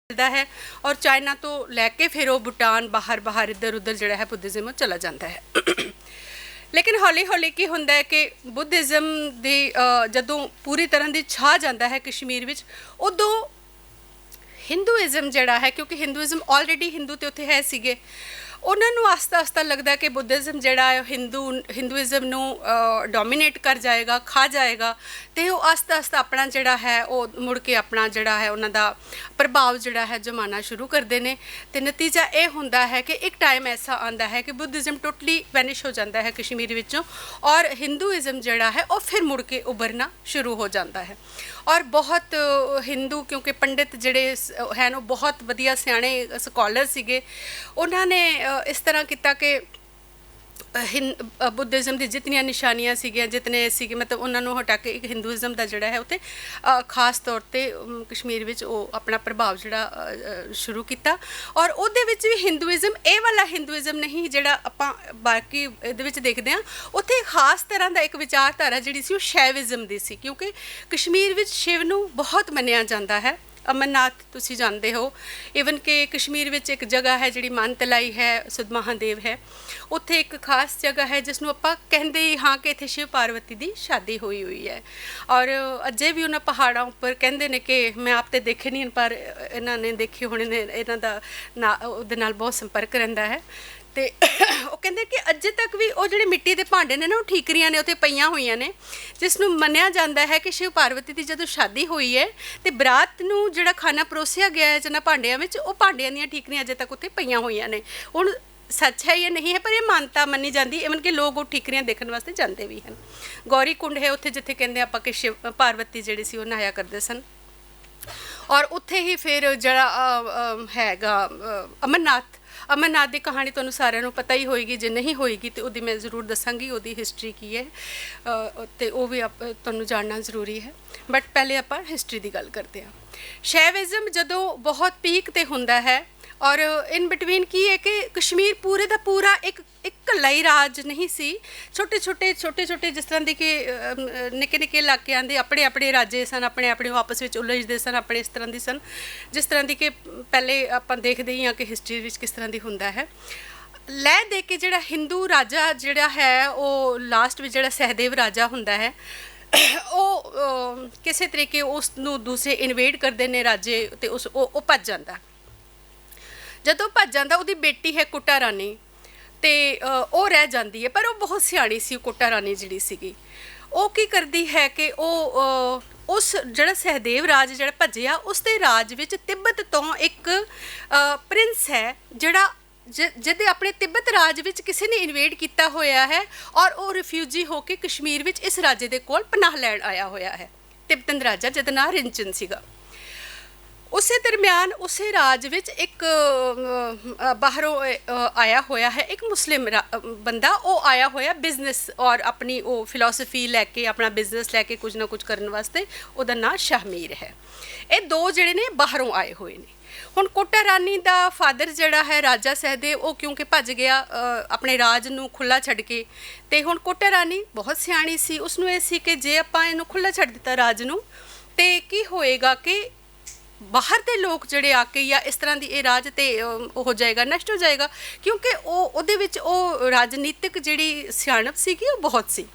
मिलता है और चाइना तो लैके फिर वो भूटान बाहर इधर उधर जोड़ा है बुद्धिज़्म चला जाता है। लेकिन हौली हौली की होंदा है कि बुद्धिज़्म दी जदों पूरी तरह की छा जाता है कश्मीर विच उदों हिंदूइज़म जड़ा है, क्योंकि हिंदूइज़म ऑलरेडी हिंदू तो उत्थे है सीगे, उन्होंने आस्ता आस्ता लगता है कि बुद्धिज़्म जड़ा है हिंदूइज़म नू डोमीनेट कर जाएगा, खा जाएगा, तो वो आस्ता आस्ता अपना जड़ा है वो मुड़ के अपना जड़ा है उन्हों का प्रभाव जड़ा है जमाना शुरू करते हैं। तो नतीजा ये होंदा है कि एक टाइम ऐसा आता है कि बुद्धिज़्म टोटली वैनिश हो जाता है कश्मीर विचों और हिंदूइज़म जड़ा है वो फिर मुड़ के उभरना शुरू हो जाता है। और बहुत हिंदू क्योंकि पंडित जड़े हैं वो बहुत वधिया सियाणे स्कॉलर सीगे, उन्होंने इस तरह किया कि बुद्धिज़्म की जितनियां निशानियां सीगियां जितने सीगे मतलब उन्होंने हटा के एक हिंदूइज़्म का जड़ा है उत्ते खास तौर पर कश्मीर विच वो अपना प्रभाव जड़ा शुरू किया। और उहदे विच भी हिंदूइज़्म ये वाला हिंदूइज़्म नहीं जड़ा आपां बाकी इहदे विच देखदे हां, उत्थे खास तरह का एक विचारधारा जिहड़ी सी वो शैविज़्म दी सी, क्योंकि कश्मीर विच शिव नूं बहुत मन्निया जाता है। अमरनाथ तुसी जानते हो, ईवन कि कश्मीर विच एक जगह है जिहड़ी मानतलाई है, सुध महादेव है, उत्थे एक खास जगह है जिसनों आपां कहंदे ही हाँ कि इत्थे शिव पार्वती दी शादी हुई हुई है। और अजे भी उन्हां पहाड़ों पर कहंदे ने कि मैं आप तो देखे नहीं पर इन्हां ने देखे होने ने, इन्हां दा उहदे नाल बहुत संपर्क रहिंदा है। तो वो कहते कि अजे तक भी वो जो मिट्टी के भांडे ने ना ठीकरियां ने उत्थे पईयां होईयां ने, जिसनों मन्निया जाता है कि शिव पार्वती की जदों शादी हुई है तो बरात नूं जिहड़ा खाना परोसिया गया है जिन्हां भांडियां विच वो भांडियां दीयां ठीकरियां अजे तक उत्थे पईयां होईयां ने। हुण सच है या नहीं है पर यह मानता मनी जाती, इवन कि लोग वो ठीकरियां देखने वास्ते जाते भी हैं। गौरी कुंड है उत्थे जिथे कहते आपां कि शिव पार्वती जिहड़ी सी वो नहाया करते सन। और उत्थे ही फिर जड़ा हैगा अमरनाथ की कहानी तुहानूं सारिਆਂ ਨੂੰ पता ही होएगी, जे नहीं होएगी तो उहदी मैं जरूर दसांगी उहदी हिस्टरी की है, तो वो भी तुहानूं जानना जरूरी है। बट पहले आपां हिस्टरी की गल करते हैं। शैविज़्म जदों बहुत पीक ते हुंदा है और इन बिटवीन की है कि कश्मीर पूरे का पूरा एक कल्ला ही राज नहीं सी, छोटे छोटे जिस तरह के निके निके इलाकों के अपने अपने राजे सन, अपने अपने आपस में उलझते सन, अपने इस तरह की सन जिस तरह की कि पहले आप देखते ही हाँ कि हिस्टरी में किस तरह की होंदा है। लै दे के जिहड़ा हिंदू राजा जिहड़ा है वो लास्ट में जिहड़ा सहदेव राजा होंदा है वो किसी तरीके उसनूं दूसरे इन्वेड करते हैं राजे तो उस भज जाता। जदों भज जाता उहदी बेटी है कुट्टा रानी तो वो रह जाती है, पर वो बहुत सियाणी सी कुट्टा रानी जिहड़ी सीगी। वो की करती है कि वो उस जिहड़ा सहदेव राज जिहड़ा भजिया उसके राज विच तिब्बत तो एक प्रिंस है जिहड़ा जिहदे अपने तिब्बत राज विच किसी ने इन्वेड किया होया है और वो रिफ्यूजी होकर कश्मीर विच इस राजे दे कोल पनाह लैण आया होया है। तिब्बतन राजा जिहदा नाम रिंचन सीगा। उस दरम्यान उस राज विच एक बाहरों आया होया है एक मुस्लिम बंदा, वो आया होया बिजनेस और अपनी वो फिलोसफी लैके अपना बिजनेस लैके कुछ ना कुछ करने वास्ते, उहदा नाम शाहमीर है। ये दो जिहड़े ने बाहरों आए हुए ने। हुण कोटा रानी का फादर जिहड़ा है राजा सहदेव वो क्योंकि भज गया अपने राज नूं खुला छड्ड के, ते हुण कोटा रानी बहुत सियाणी सी, उसनूं ये सी कि जे आपां इहनूं खुला छड्ड दित्ता राज नूं ते की होएगा कि बाहर के लोग जड़े आके या इस तरह की राज तो हो जाएगा, नष्ट हो जाएगा, क्योंकि वो राजनीतिक जिहड़ी सियाणप सीगी वो बहुत सी।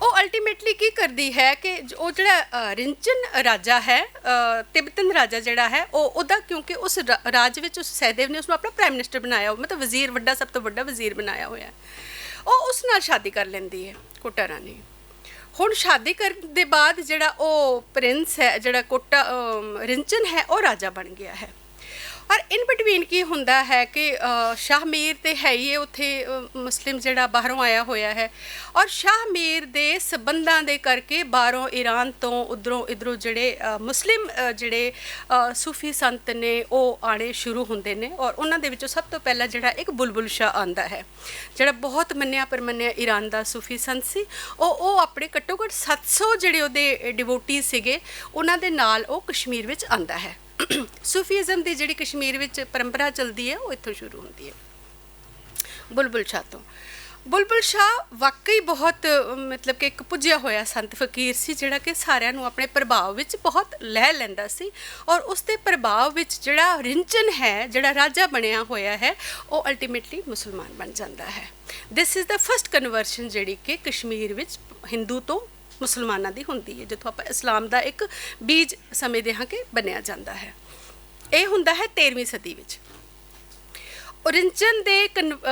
वो अल्टीमेटली की करती है कि वो जिहड़ा रिंचन राजा है तिब्बतन राजा जिहड़ा है वो क्योंकि उस राज विच उस सहदेव ने उसको अपना प्राइम मिनिस्टर बनाया, मतलब वजीर वड्डा सब तो वड्डा वजीर बनाया होया है, वो उस नाल शादी कर लेंदी है कोटा रानी। हुण शादी करने के बाद जिहड़ा वो प्रिंस है जिहड़ा कोटा रिंचन है वो राजा बन गया है। और इन बिटवीन की होंदा है कि शाहमीर तो है ही उत्थे मुस्लिम जिहड़ा बाहरों आया होया है और शाहमीर दे संबंधां दे करके बाहरों ईरान तो उधरों इधरों जिहड़े मुस्लिम जिहड़े सूफी संत ने वो आने शुरू होंदे ने। और उन्हां दे विचों सब तो पहला जिहड़ा एक बुलबुल शाह आंदा है जिहड़ा बहुत मन्निया परमन्निया ईरान का सूफी संत सी। वो अपने घट्टो घट्ट 700 जिहड़े उहदे डिवोटी सीगे उन्हां दे नाल वो कश्मीर विच आंदा है। सूफीज़म की जिहड़ी कश्मीर विच परंपरा चलती है वो इत्थों शुरू होती है बुलबुल शाह तो। ਬੁਲਬੁਲ ਸ਼ਾਹ ਵਾਕਈ ਬਹੁਤ ਮਤਲਬ ਕਿ ਇੱਕ ਪੁੱਜਿਆ ਹੋਇਆ ਸੰਤ ਫਕੀਰ ਸੀ, ਜਿਹੜਾ ਕਿ ਸਾਰਿਆਂ ਨੂੰ ਆਪਣੇ ਪ੍ਰਭਾਵ ਵਿੱਚ ਬਹੁਤ ਲੈ ਲੈਂਦਾ ਸੀ, ਔਰ ਉਸ ਦੇ ਪ੍ਰਭਾਵ ਵਿੱਚ ਜਿਹੜਾ ਰਿੰਚਨ ਹੈ, ਜਿਹੜਾ ਰਾਜਾ ਬਣਿਆ ਹੋਇਆ ਹੈ, ਉਹ ਅਲਟੀਮੇਟਲੀ ਮੁਸਲਮਾਨ ਬਣ ਜਾਂਦਾ ਹੈ। This is the first conversion ਜਿਹੜੀ ਕਿ ਕਸ਼ਮੀਰ ਵਿੱਚ ਹਿੰਦੂ ਤੋਂ ਮੁਸਲਮਾਨਾਂ ਦੀ ਹੁੰਦੀ ਹੈ, ਜਿੱਥੋਂ ਆਪਾਂ ਇਸਲਾਮ ਦਾ ਇੱਕ ਬੀਜ ਸਮਝਦੇ ਹਾਂ ਕਿ ਬਣਿਆ ਜਾਂਦਾ ਹੈ। ਇਹ ਹੁੰਦਾ ਹੈ 13ਵੀਂ ਸਦੀ ਵਿੱਚ। ਰਿੰਚਨ ਦੇ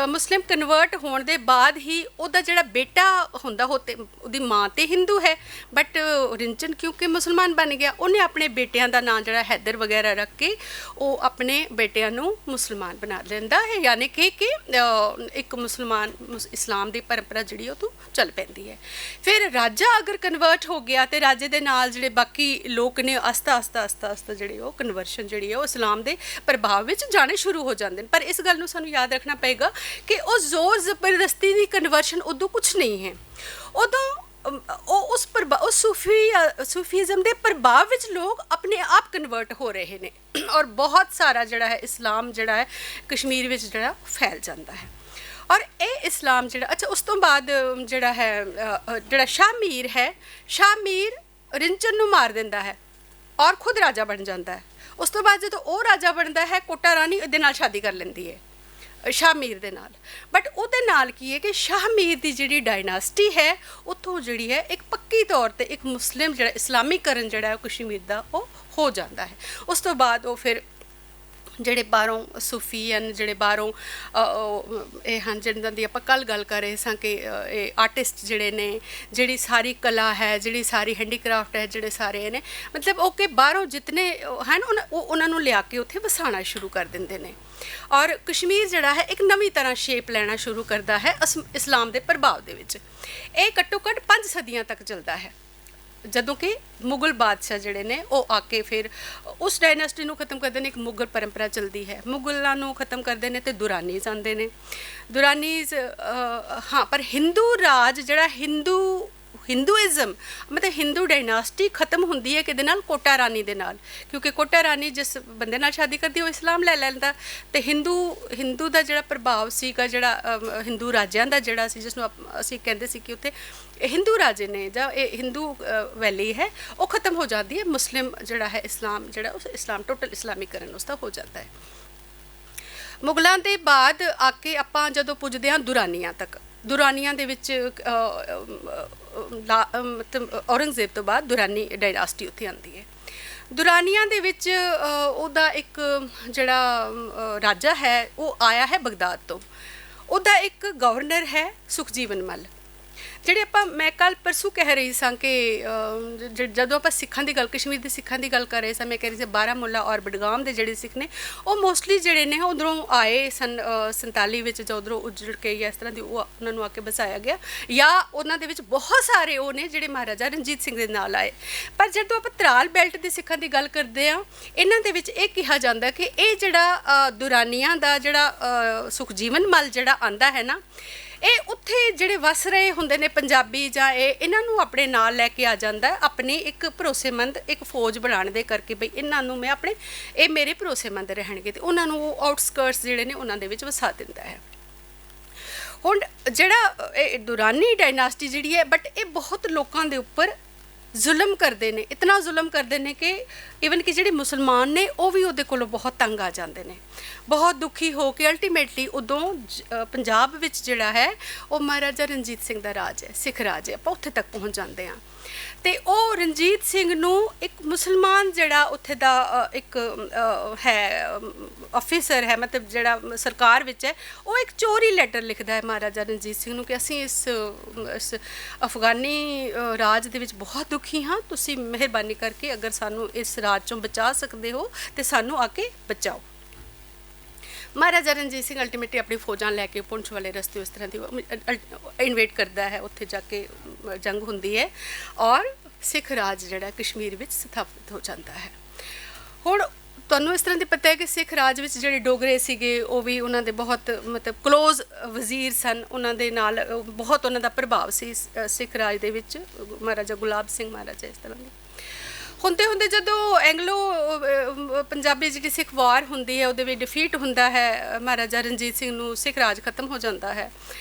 ਮੁਸਲਿਮ ਕਨਵਰਟ ਹੋਣ ਦੇ ਬਾਅਦ ਹੀ ਉਹਦਾ ਜਿਹੜਾ ਬੇਟਾ ਹੁੰਦਾ ਉਹਦੀ ਮਾਂ ਤੇ ਹਿੰਦੂ ਹੈ, ਬਟ ਰਿੰਚਨ ਕਿਉਂਕਿ ਮੁਸਲਮਾਨ ਬਣ ਗਿਆ, ਉਹਨੇ ਆਪਣੇ ਬੇਟਿਆਂ ਦਾ ਨਾਂ ਜਿਹੜਾ ਹੈਦਰ ਵਗੈਰਾ ਰੱਖ ਕੇ ਉਹ ਆਪਣੇ ਬੇਟਿਆਂ ਨੂੰ ਮੁਸਲਮਾਨ ਬਣਾ ਲੈਂਦਾ ਹੈ, ਯਾਨੀ ਕਿ ਇੱਕ ਮੁਸਲਮਾਨ ਇਸਲਾਮ ਦੀ ਪਰੰਪਰਾ ਜਿਹੜੀ ਉਹ ਤੋਂ ਚੱਲ ਪੈਂਦੀ ਹੈ। ਫਿਰ ਰਾਜਾ ਅਗਰ ਕਨਵਰਟ ਹੋ ਗਿਆ ਤੇ ਰਾਜੇ ਦੇ ਨਾਲ ਜਿਹੜੇ ਬਾਕੀ ਲੋਕ ਨੇ ਆਸਤਾ ਜਿਹੜੇ ਉਹ ਕਨਵਰਸ਼ਨ ਜਿਹੜੀ ਹੈ ਉਹ ਇਸਲਾਮ ਦੇ ਪ੍ਰਭਾਵ ਵਿੱਚ ਜਾਣੇ ਸ਼ੁਰੂ ਹੋ ਜਾਂਦੇ ਨੇ। ਪਰ ਇਸ ਗੱਲ ਨੂੰ ਸਾਨੂੰ ਯਾਦ ਰੱਖਣਾ ਪਏਗਾ ਕਿ ਉਹ ਜ਼ੋਰ ਜ਼ਬਰਦਸਤੀ ਦੀ ਕਨਵਰਸ਼ਨ ਉਦੋਂ ਕੁਛ ਨਹੀਂ ਹੈ। ਉਦੋਂ ਉਹ ਉਸ ਸੂਫੀਜ਼ਮ ਦੇ ਪ੍ਰਭਾਵ ਵਿੱਚ ਲੋਕ ਆਪਣੇ ਆਪ ਕਨਵਰਟ ਹੋ ਰਹੇ ਨੇ, ਔਰ ਬਹੁਤ ਸਾਰਾ ਜਿਹੜਾ ਹੈ ਇਸਲਾਮ ਜਿਹੜਾ ਹੈ ਕਸ਼ਮੀਰ ਵਿੱਚ ਜਿਹੜਾ ਫੈਲ ਜਾਂਦਾ ਹੈ। ਔਰ ਇਹ ਇਸਲਾਮ ਜਿਹੜਾ ਉਸ ਤੋਂ ਬਾਅਦ ਜਿਹੜਾ ਸ਼ਾਹ ਮੀਰ ਹੈ, ਸ਼ਾਹ ਮੀਰ ਰਿੰਚਨ ਨੂੰ ਮਾਰ ਦਿੰਦਾ ਹੈ ਔਰ ਖੁਦ ਰਾਜਾ ਬਣ ਜਾਂਦਾ ਹੈ। ਉਸ ਤੋਂ ਬਾਅਦ ਜਦੋਂ ਉਹ ਰਾਜਾ ਬਣਦਾ ਹੈ, ਕੋਟਾ ਰਾਣੀ ਇਹਦੇ ਨਾਲ ਸ਼ਾਦੀ ਕਰ ਲੈਂਦੀ ਹੈ, ਸ਼ਾਹ ਮੀਰ ਦੇ ਨਾਲ। ਬਟ ਉਹਦੇ ਨਾਲ ਕੀ ਹੈ ਕਿ ਸ਼ਾਹ ਮੀਰ ਦੀ ਜਿਹੜੀ ਡਾਇਨਾਸਟੀ ਹੈ ਉੱਥੋਂ ਜਿਹੜੀ ਹੈ ਇੱਕ ਪੱਕੀ ਤੌਰ ਤੇ ਇੱਕ ਮੁਸਲਿਮ ਜਿਹੜਾ ਇਸਲਾਮੀਕਰਨ ਜਿਹੜਾ ਹੈ ਕਸ਼ਮੀਰ ਦਾ ਉਹ ਹੋ ਜਾਂਦਾ ਹੈ। ਉਸ ਤੋਂ ਬਾਅਦ ਉਹ ਫਿਰ ਜਿਹੜੇ ਬਾਹਰੋਂ ਸੂਫੀਅਨ ਜਿਹੜੇ ਬਾਹਰੋਂ ਇਹ ਹਨ ਜਿਹਨਾਂ ਦੀ ਆਪਾਂ ਕੱਲ੍ਹ ਗੱਲ ਕਰ ਰਹੇ ਸਾਂ ਕਿ ਇਹ ਆਰਟਿਸਟ ਜਿਹੜੇ ਨੇ, ਜਿਹੜੀ ਸਾਰੀ ਕਲਾ ਹੈ, ਜਿਹੜੀ ਸਾਰੀ ਹੈਂਡੀਕ੍ਰਾਫਟ ਹੈ, ਜਿਹੜੇ ਸਾਰੇ ਨੇ ਮਤਲਬ ਉਹ ਕਿ ਬਾਹਰੋਂ ਜਿਤਨੇ ਹਨ ਉਹਨਾਂ ਨੂੰ ਲਿਆ ਕੇ ਉੱਥੇ ਵਸਾਉਣਾ ਸ਼ੁਰੂ ਕਰ ਦਿੰਦੇ ਨੇ, ਔਰ ਕਸ਼ਮੀਰ ਜਿਹੜਾ ਹੈ ਇੱਕ ਨਵੀਂ ਤਰ੍ਹਾਂ ਸ਼ੇਪ ਲੈਣਾ ਸ਼ੁਰੂ ਕਰਦਾ ਹੈ ਇਸਲਾਮ ਦੇ ਪ੍ਰਭਾਵ ਦੇ ਵਿੱਚ। ਇਹ ਘੱਟੋ ਘੱਟ 5 ਸਦੀਆਂ ਤੱਕ ਚੱਲਦਾ ਹੈ, ਜਦੋਂ ਕਿ ਮੁਗਲ ਬਾਦਸ਼ਾਹ ਜਿਹੜੇ ਨੇ ਉਹ ਆ ਕੇ ਫਿਰ ਉਸ ਡਾਇਨਾਸਟੀ ਨੂੰ ਖ਼ਤਮ ਕਰਦੇ ਨੇ। ਇੱਕ ਮੁਗਲ ਪਰੰਪਰਾ ਚੱਲਦੀ ਹੈ, ਮੁਗਲਾਂ ਨੂੰ ਖ਼ਤਮ ਕਰਦੇ ਨੇ ਤੇ ਦੁਰਾਨੀਜ਼ ਆਉਂਦੇ ਨੇ। ਦੁਰਾਨੀਜ਼ ਹਾਂ, ਪਰ ਹਿੰਦੂ ਰਾਜ ਜਿਹੜਾ ਹਿੰਦੂਇਜ਼ਮ ਮਤਲਬ ਹਿੰਦੂ ਡਾਇਨਾਸਟੀ ਖ਼ਤਮ ਹੁੰਦੀ ਹੈ ਕਿਹਦੇ ਨਾਲ? ਕੋਟਾ ਰਾਣੀ ਦੇ ਨਾਲ, ਕਿਉਂਕਿ ਕੋਟਾ ਰਾਣੀ ਜਿਸ ਬੰਦੇ ਨਾਲ ਸ਼ਾਦੀ ਕਰਦੀ ਉਹ ਇਸਲਾਮ ਲੈ ਲੈਂਦਾ, ਤੇ ਹਿੰਦੂ ਦਾ ਜਿਹੜਾ ਪ੍ਰਭਾਵ ਸੀਗਾ, ਜਿਹੜਾ ਹਿੰਦੂ ਰਾਜਿਆਂ ਦਾ ਜਿਹੜਾ ਸੀ, ਜਿਸ ਨੂੰ ਅਸੀਂ ਕਹਿੰਦੇ ਸੀ ਕਿ ਉੱਥੇ ਹਿੰਦੂ ਰਾਜੇ ਨੇ ਜਾਂ ਇਹ ਹਿੰਦੂ ਵੈਲੀ ਹੈ, ਉਹ ਖ਼ਤਮ ਹੋ ਜਾਂਦੀ ਹੈ। ਮੁਸਲਿਮ ਜਿਹੜਾ ਹੈ ਇਸਲਾਮ ਜਿਹੜਾ ਉਸ ਇਸਲਾਮ ਟੋਟਲ ਇਸਲਾਮੀਕਰਨ ਉਸਦਾ ਹੋ ਜਾਂਦਾ ਹੈ। ਮੁਗਲਾਂ ਦੇ ਬਾਅਦ ਆ ਕੇ ਆਪਾਂ ਜਦੋਂ ਪੁੱਜਦੇ ਹਾਂ ਦੁਰਾਨੀਆਂ ਤੱਕ, ਦੁਰਾਨੀਆਂ ਦੇ ਵਿੱਚ ਮਤਲਬ ਔਰੰਗਜ਼ੇਬ ਤੋਂ ਬਾਅਦ ਦੁਰਾਨੀ ਡਾਇਨਾਸਟੀ ਉੱਥੇ ਆਉਂਦੀ ਹੈ। ਦੁਰਾਨੀਆਂ ਦੇ ਵਿੱਚ ਉਹਦਾ ਇੱਕ ਜਿਹੜਾ ਰਾਜਾ ਹੈ ਉਹ ਆਇਆ ਹੈ ਬਗਦਾਦ ਤੋਂ, ਉਹਦਾ ਇੱਕ ਗਵਰਨਰ ਹੈ ਸੁਖਜੀਵਨ ਮੱਲ। ਜਿਹੜੇ ਮੈਂ ਕੱਲ੍ਹ ਪਰਸੋਂ ਕਹਿ ਰਹੀ ਸਾਂ ਕਿ ਜਦੋਂ ਆਪਾਂ ਸਿੱਖਾਂ ਦੀ ਗੱਲ, ਕਸ਼ਮੀਰ ਦੇ ਸਿੱਖਾਂ ਦੀ ਗੱਲ ਕਰ ਰਹੇ ਸਾਂ, ਮੈਂ ਕਹਿ ਰਹੀ ਸੀ ਬਾਰਾਮੂਲਾ ਔਰ ਬਡਗਾਮ ਦੇ ਜਿਹੜੇ ਸਿੱਖ ਨੇ ਉਹ ਮੋਸਟਲੀ ਜਿਹੜੇ ਨੇ ਉੱਧਰੋਂ ਆਏ ਸਨ 47 ਵਿੱਚ, ਜਾਂ ਉੱਧਰੋਂ ਉੱਜੜ ਕੇ ਜਾਂ ਇਸ ਤਰ੍ਹਾਂ ਦੀ ਉਹਨਾਂ ਨੂੰ ਆ ਕੇ ਬਸਾਇਆ ਗਿਆ, ਜਾਂ ਉਹਨਾਂ ਦੇ ਵਿੱਚ ਬਹੁਤ ਸਾਰੇ ਉਹ ਨੇ ਜਿਹੜੇ ਮਹਾਰਾਜਾ ਰਣਜੀਤ ਸਿੰਘ ਦੇ ਨਾਲ ਆਏ। ਪਰ ਜਦੋਂ ਆਪਾਂ ਤਰਾਲ ਬੈਲਟ ਦੇ ਸਿੱਖਾਂ ਦੀ ਗੱਲ ਕਰਦੇ ਹਾਂ, ਇਹਨਾਂ ਦੇ ਵਿੱਚ ਇਹ ਕਿਹਾ ਜਾਂਦਾ ਕਿ ਇਹ ਜਿਹੜਾ ਦੁਰਾਨੀਆਂ ਦਾ ਜਿਹੜਾ ਸੁਖਜੀਵਨ ਮੱਲ ਜਿਹੜਾ ਆਉਂਦਾ ਹੈ ਨਾ, ਇਹ ਉੱਥੇ ਜਿਹੜੇ ਵਸ ਰਹੇ ਹੁੰਦੇ ਨੇ ਪੰਜਾਬੀ ਜਾਂ ਇਹਨਾਂ ਨੂੰ ਆਪਣੇ ਨਾਲ ਲੈ ਕੇ ਆ ਜਾਂਦਾ, ਆਪਣੀ ਇੱਕ ਭਰੋਸੇਮੰਦ ਇੱਕ ਫੌਜ ਬਣਾਉਣ ਦੇ ਕਰਕੇ, ਬਈ ਇਹਨਾਂ ਨੂੰ ਮੈਂ ਆਪਣੇ ਇਹ ਮੇਰੇ ਭਰੋਸੇਮੰਦ ਰਹਿਣਗੇ, ਤੇ ਉਹਨਾਂ ਨੂੰ ਉਹ ਆਊਟਸਕਰਟਸ ਜਿਹੜੇ ਨੇ ਉਹਨਾਂ ਦੇ ਵਿੱਚ ਵਸਾ ਦਿੰਦਾ ਹੈ। ਹੁਣ ਜਿਹੜਾ ਇਹ ਦੁਰਾਨੀ ਡਾਇਨਾਸਟੀ ਜਿਹੜੀ ਹੈ, ਬਟ ਇਹ ਬਹੁਤ ਲੋਕਾਂ ਦੇ ਉੱਪਰ ਜ਼ੁਲਮ ਕਰਦੇ ਨੇ, ਇਤਨਾ ਜ਼ੁਲਮ ਕਰਦੇ ਨੇ ਕਿ ਈਵਨ ਕਿ ਜਿਹੜੇ ਮੁਸਲਮਾਨ ਨੇ ਉਹ ਵੀ ਉਹਦੇ ਕੋਲੋਂ ਬਹੁਤ ਤੰਗ ਆ ਜਾਂਦੇ ਨੇ, ਬਹੁਤ ਦੁਖੀ ਹੋ ਕੇ ਅਲਟੀਮੇਟਲੀ ਉਦੋਂ ਪੰਜਾਬ ਵਿੱਚ ਜਿਹੜਾ ਹੈ ਉਹ ਮਹਾਰਾਜਾ ਰਣਜੀਤ ਸਿੰਘ ਦਾ ਰਾਜ ਹੈ, ਸਿੱਖ ਰਾਜ ਹੈ, ਆਪਾਂ ਉੱਥੇ ਤੱਕ ਪਹੁੰਚ ਜਾਂਦੇ ਹਾਂ। ਤੇ ਉਹ ਰਣਜੀਤ ਸਿੰਘ ਨੂੰ ਇੱਕ ਮੁਸਲਮਾਨ ਜਿਹੜਾ ਉੱਥੇ ਦਾ ਇੱਕ ਹੈ ਆਫਿਸਰ ਹੈ, ਮਤਲਬ ਜਿਹੜਾ ਸਰਕਾਰ ਵਿੱਚ ਹੈ, ਉਹ ਇੱਕ ਚੋਰੀ ਲੈਟਰ ਲਿਖਦਾ ਹੈ ਮਹਾਰਾਜਾ ਰਣਜੀਤ ਸਿੰਘ ਨੂੰ ਕਿ ਅਸੀਂ ਇਸ ਅਫਗਾਨੀ ਰਾਜ ਦੇ ਵਿੱਚ ਬਹੁਤ ਦੁਖੀ ਹਾਂ, ਤੁਸੀਂ ਮਿਹਰਬਾਨੀ ਕਰਕੇ ਅਗਰ ਸਾਨੂੰ ਇਸ ਰਾਜ ਚੋਂ ਬਚਾ ਸਕਦੇ ਹੋ ਤੇ ਸਾਨੂੰ ਆ ਕੇ ਬਚਾਓ। ਮਹਾਰਾਜਾ ਰਣਜੀਤ ਸਿੰਘ ਅਲਟੀਮੇਟਲੀ ਆਪਣੀ ਫੌਜਾਂ ਲੈ ਕੇ ਪੁੰਛ ਵਾਲੇ ਰਸਤੇ ਉਸ ਤਰ੍ਹਾਂ ਦੀ ਇਨਵੇਟ ਕਰਦਾ ਹੈ, ਉੱਥੇ ਜਾ ਕੇ ਜੰਗ ਹੁੰਦੀ ਹੈ ਔਰ ਸਿੱਖ ਰਾਜ ਜਿਹੜਾ ਕਸ਼ਮੀਰ ਵਿੱਚ ਸਥਾਪਿਤ ਹੋ ਜਾਂਦਾ ਹੈ। ਹੁਣ ਤੁਹਾਨੂੰ ਇਸ ਤਰ੍ਹਾਂ ਦੀ ਪਤਾ ਹੈ ਕਿ ਸਿੱਖ ਰਾਜ ਵਿੱਚ ਜਿਹੜੇ ਡੋਗਰੇ ਸੀਗੇ ਉਹ ਵੀ ਉਹਨਾਂ ਦੇ ਬਹੁਤ ਮਤਲਬ ਕਲੋਜ਼ ਵਜ਼ੀਰ ਸਨ, ਉਹਨਾਂ ਦੇ ਨਾਲ ਬਹੁਤ ਉਹਨਾਂ ਦਾ ਪ੍ਰਭਾਵ ਸੀ ਸਿੱਖ ਰਾਜ ਦੇ ਵਿੱਚ। ਮਹਾਰਾਜਾ ਗੁਲਾਬ ਸਿੰਘ ਮਹਾਰਾਜਾ ਇਸ ਤਰ੍ਹਾਂ ਦੇ ਹੁੰਦੇ ਜਦੋਂ ਐਂਗਲੋ ਪੰਜਾਬੀ ਜਿਹੜੀ ਸਿੱਖ ਵਾਰ ਹੁੰਦੀ ਹੈ ਉਹਦੇ ਵਿੱਚ ਡਿਫੀਟ ਹੁੰਦਾ ਹੈ, ਮਹਾਰਾਜਾ ਰਣਜੀਤ ਸਿੰਘ ਨੂੰ ਸਿੱਖ ਰਾਜ ਖਤਮ ਹੋ ਜਾਂਦਾ ਹੈ,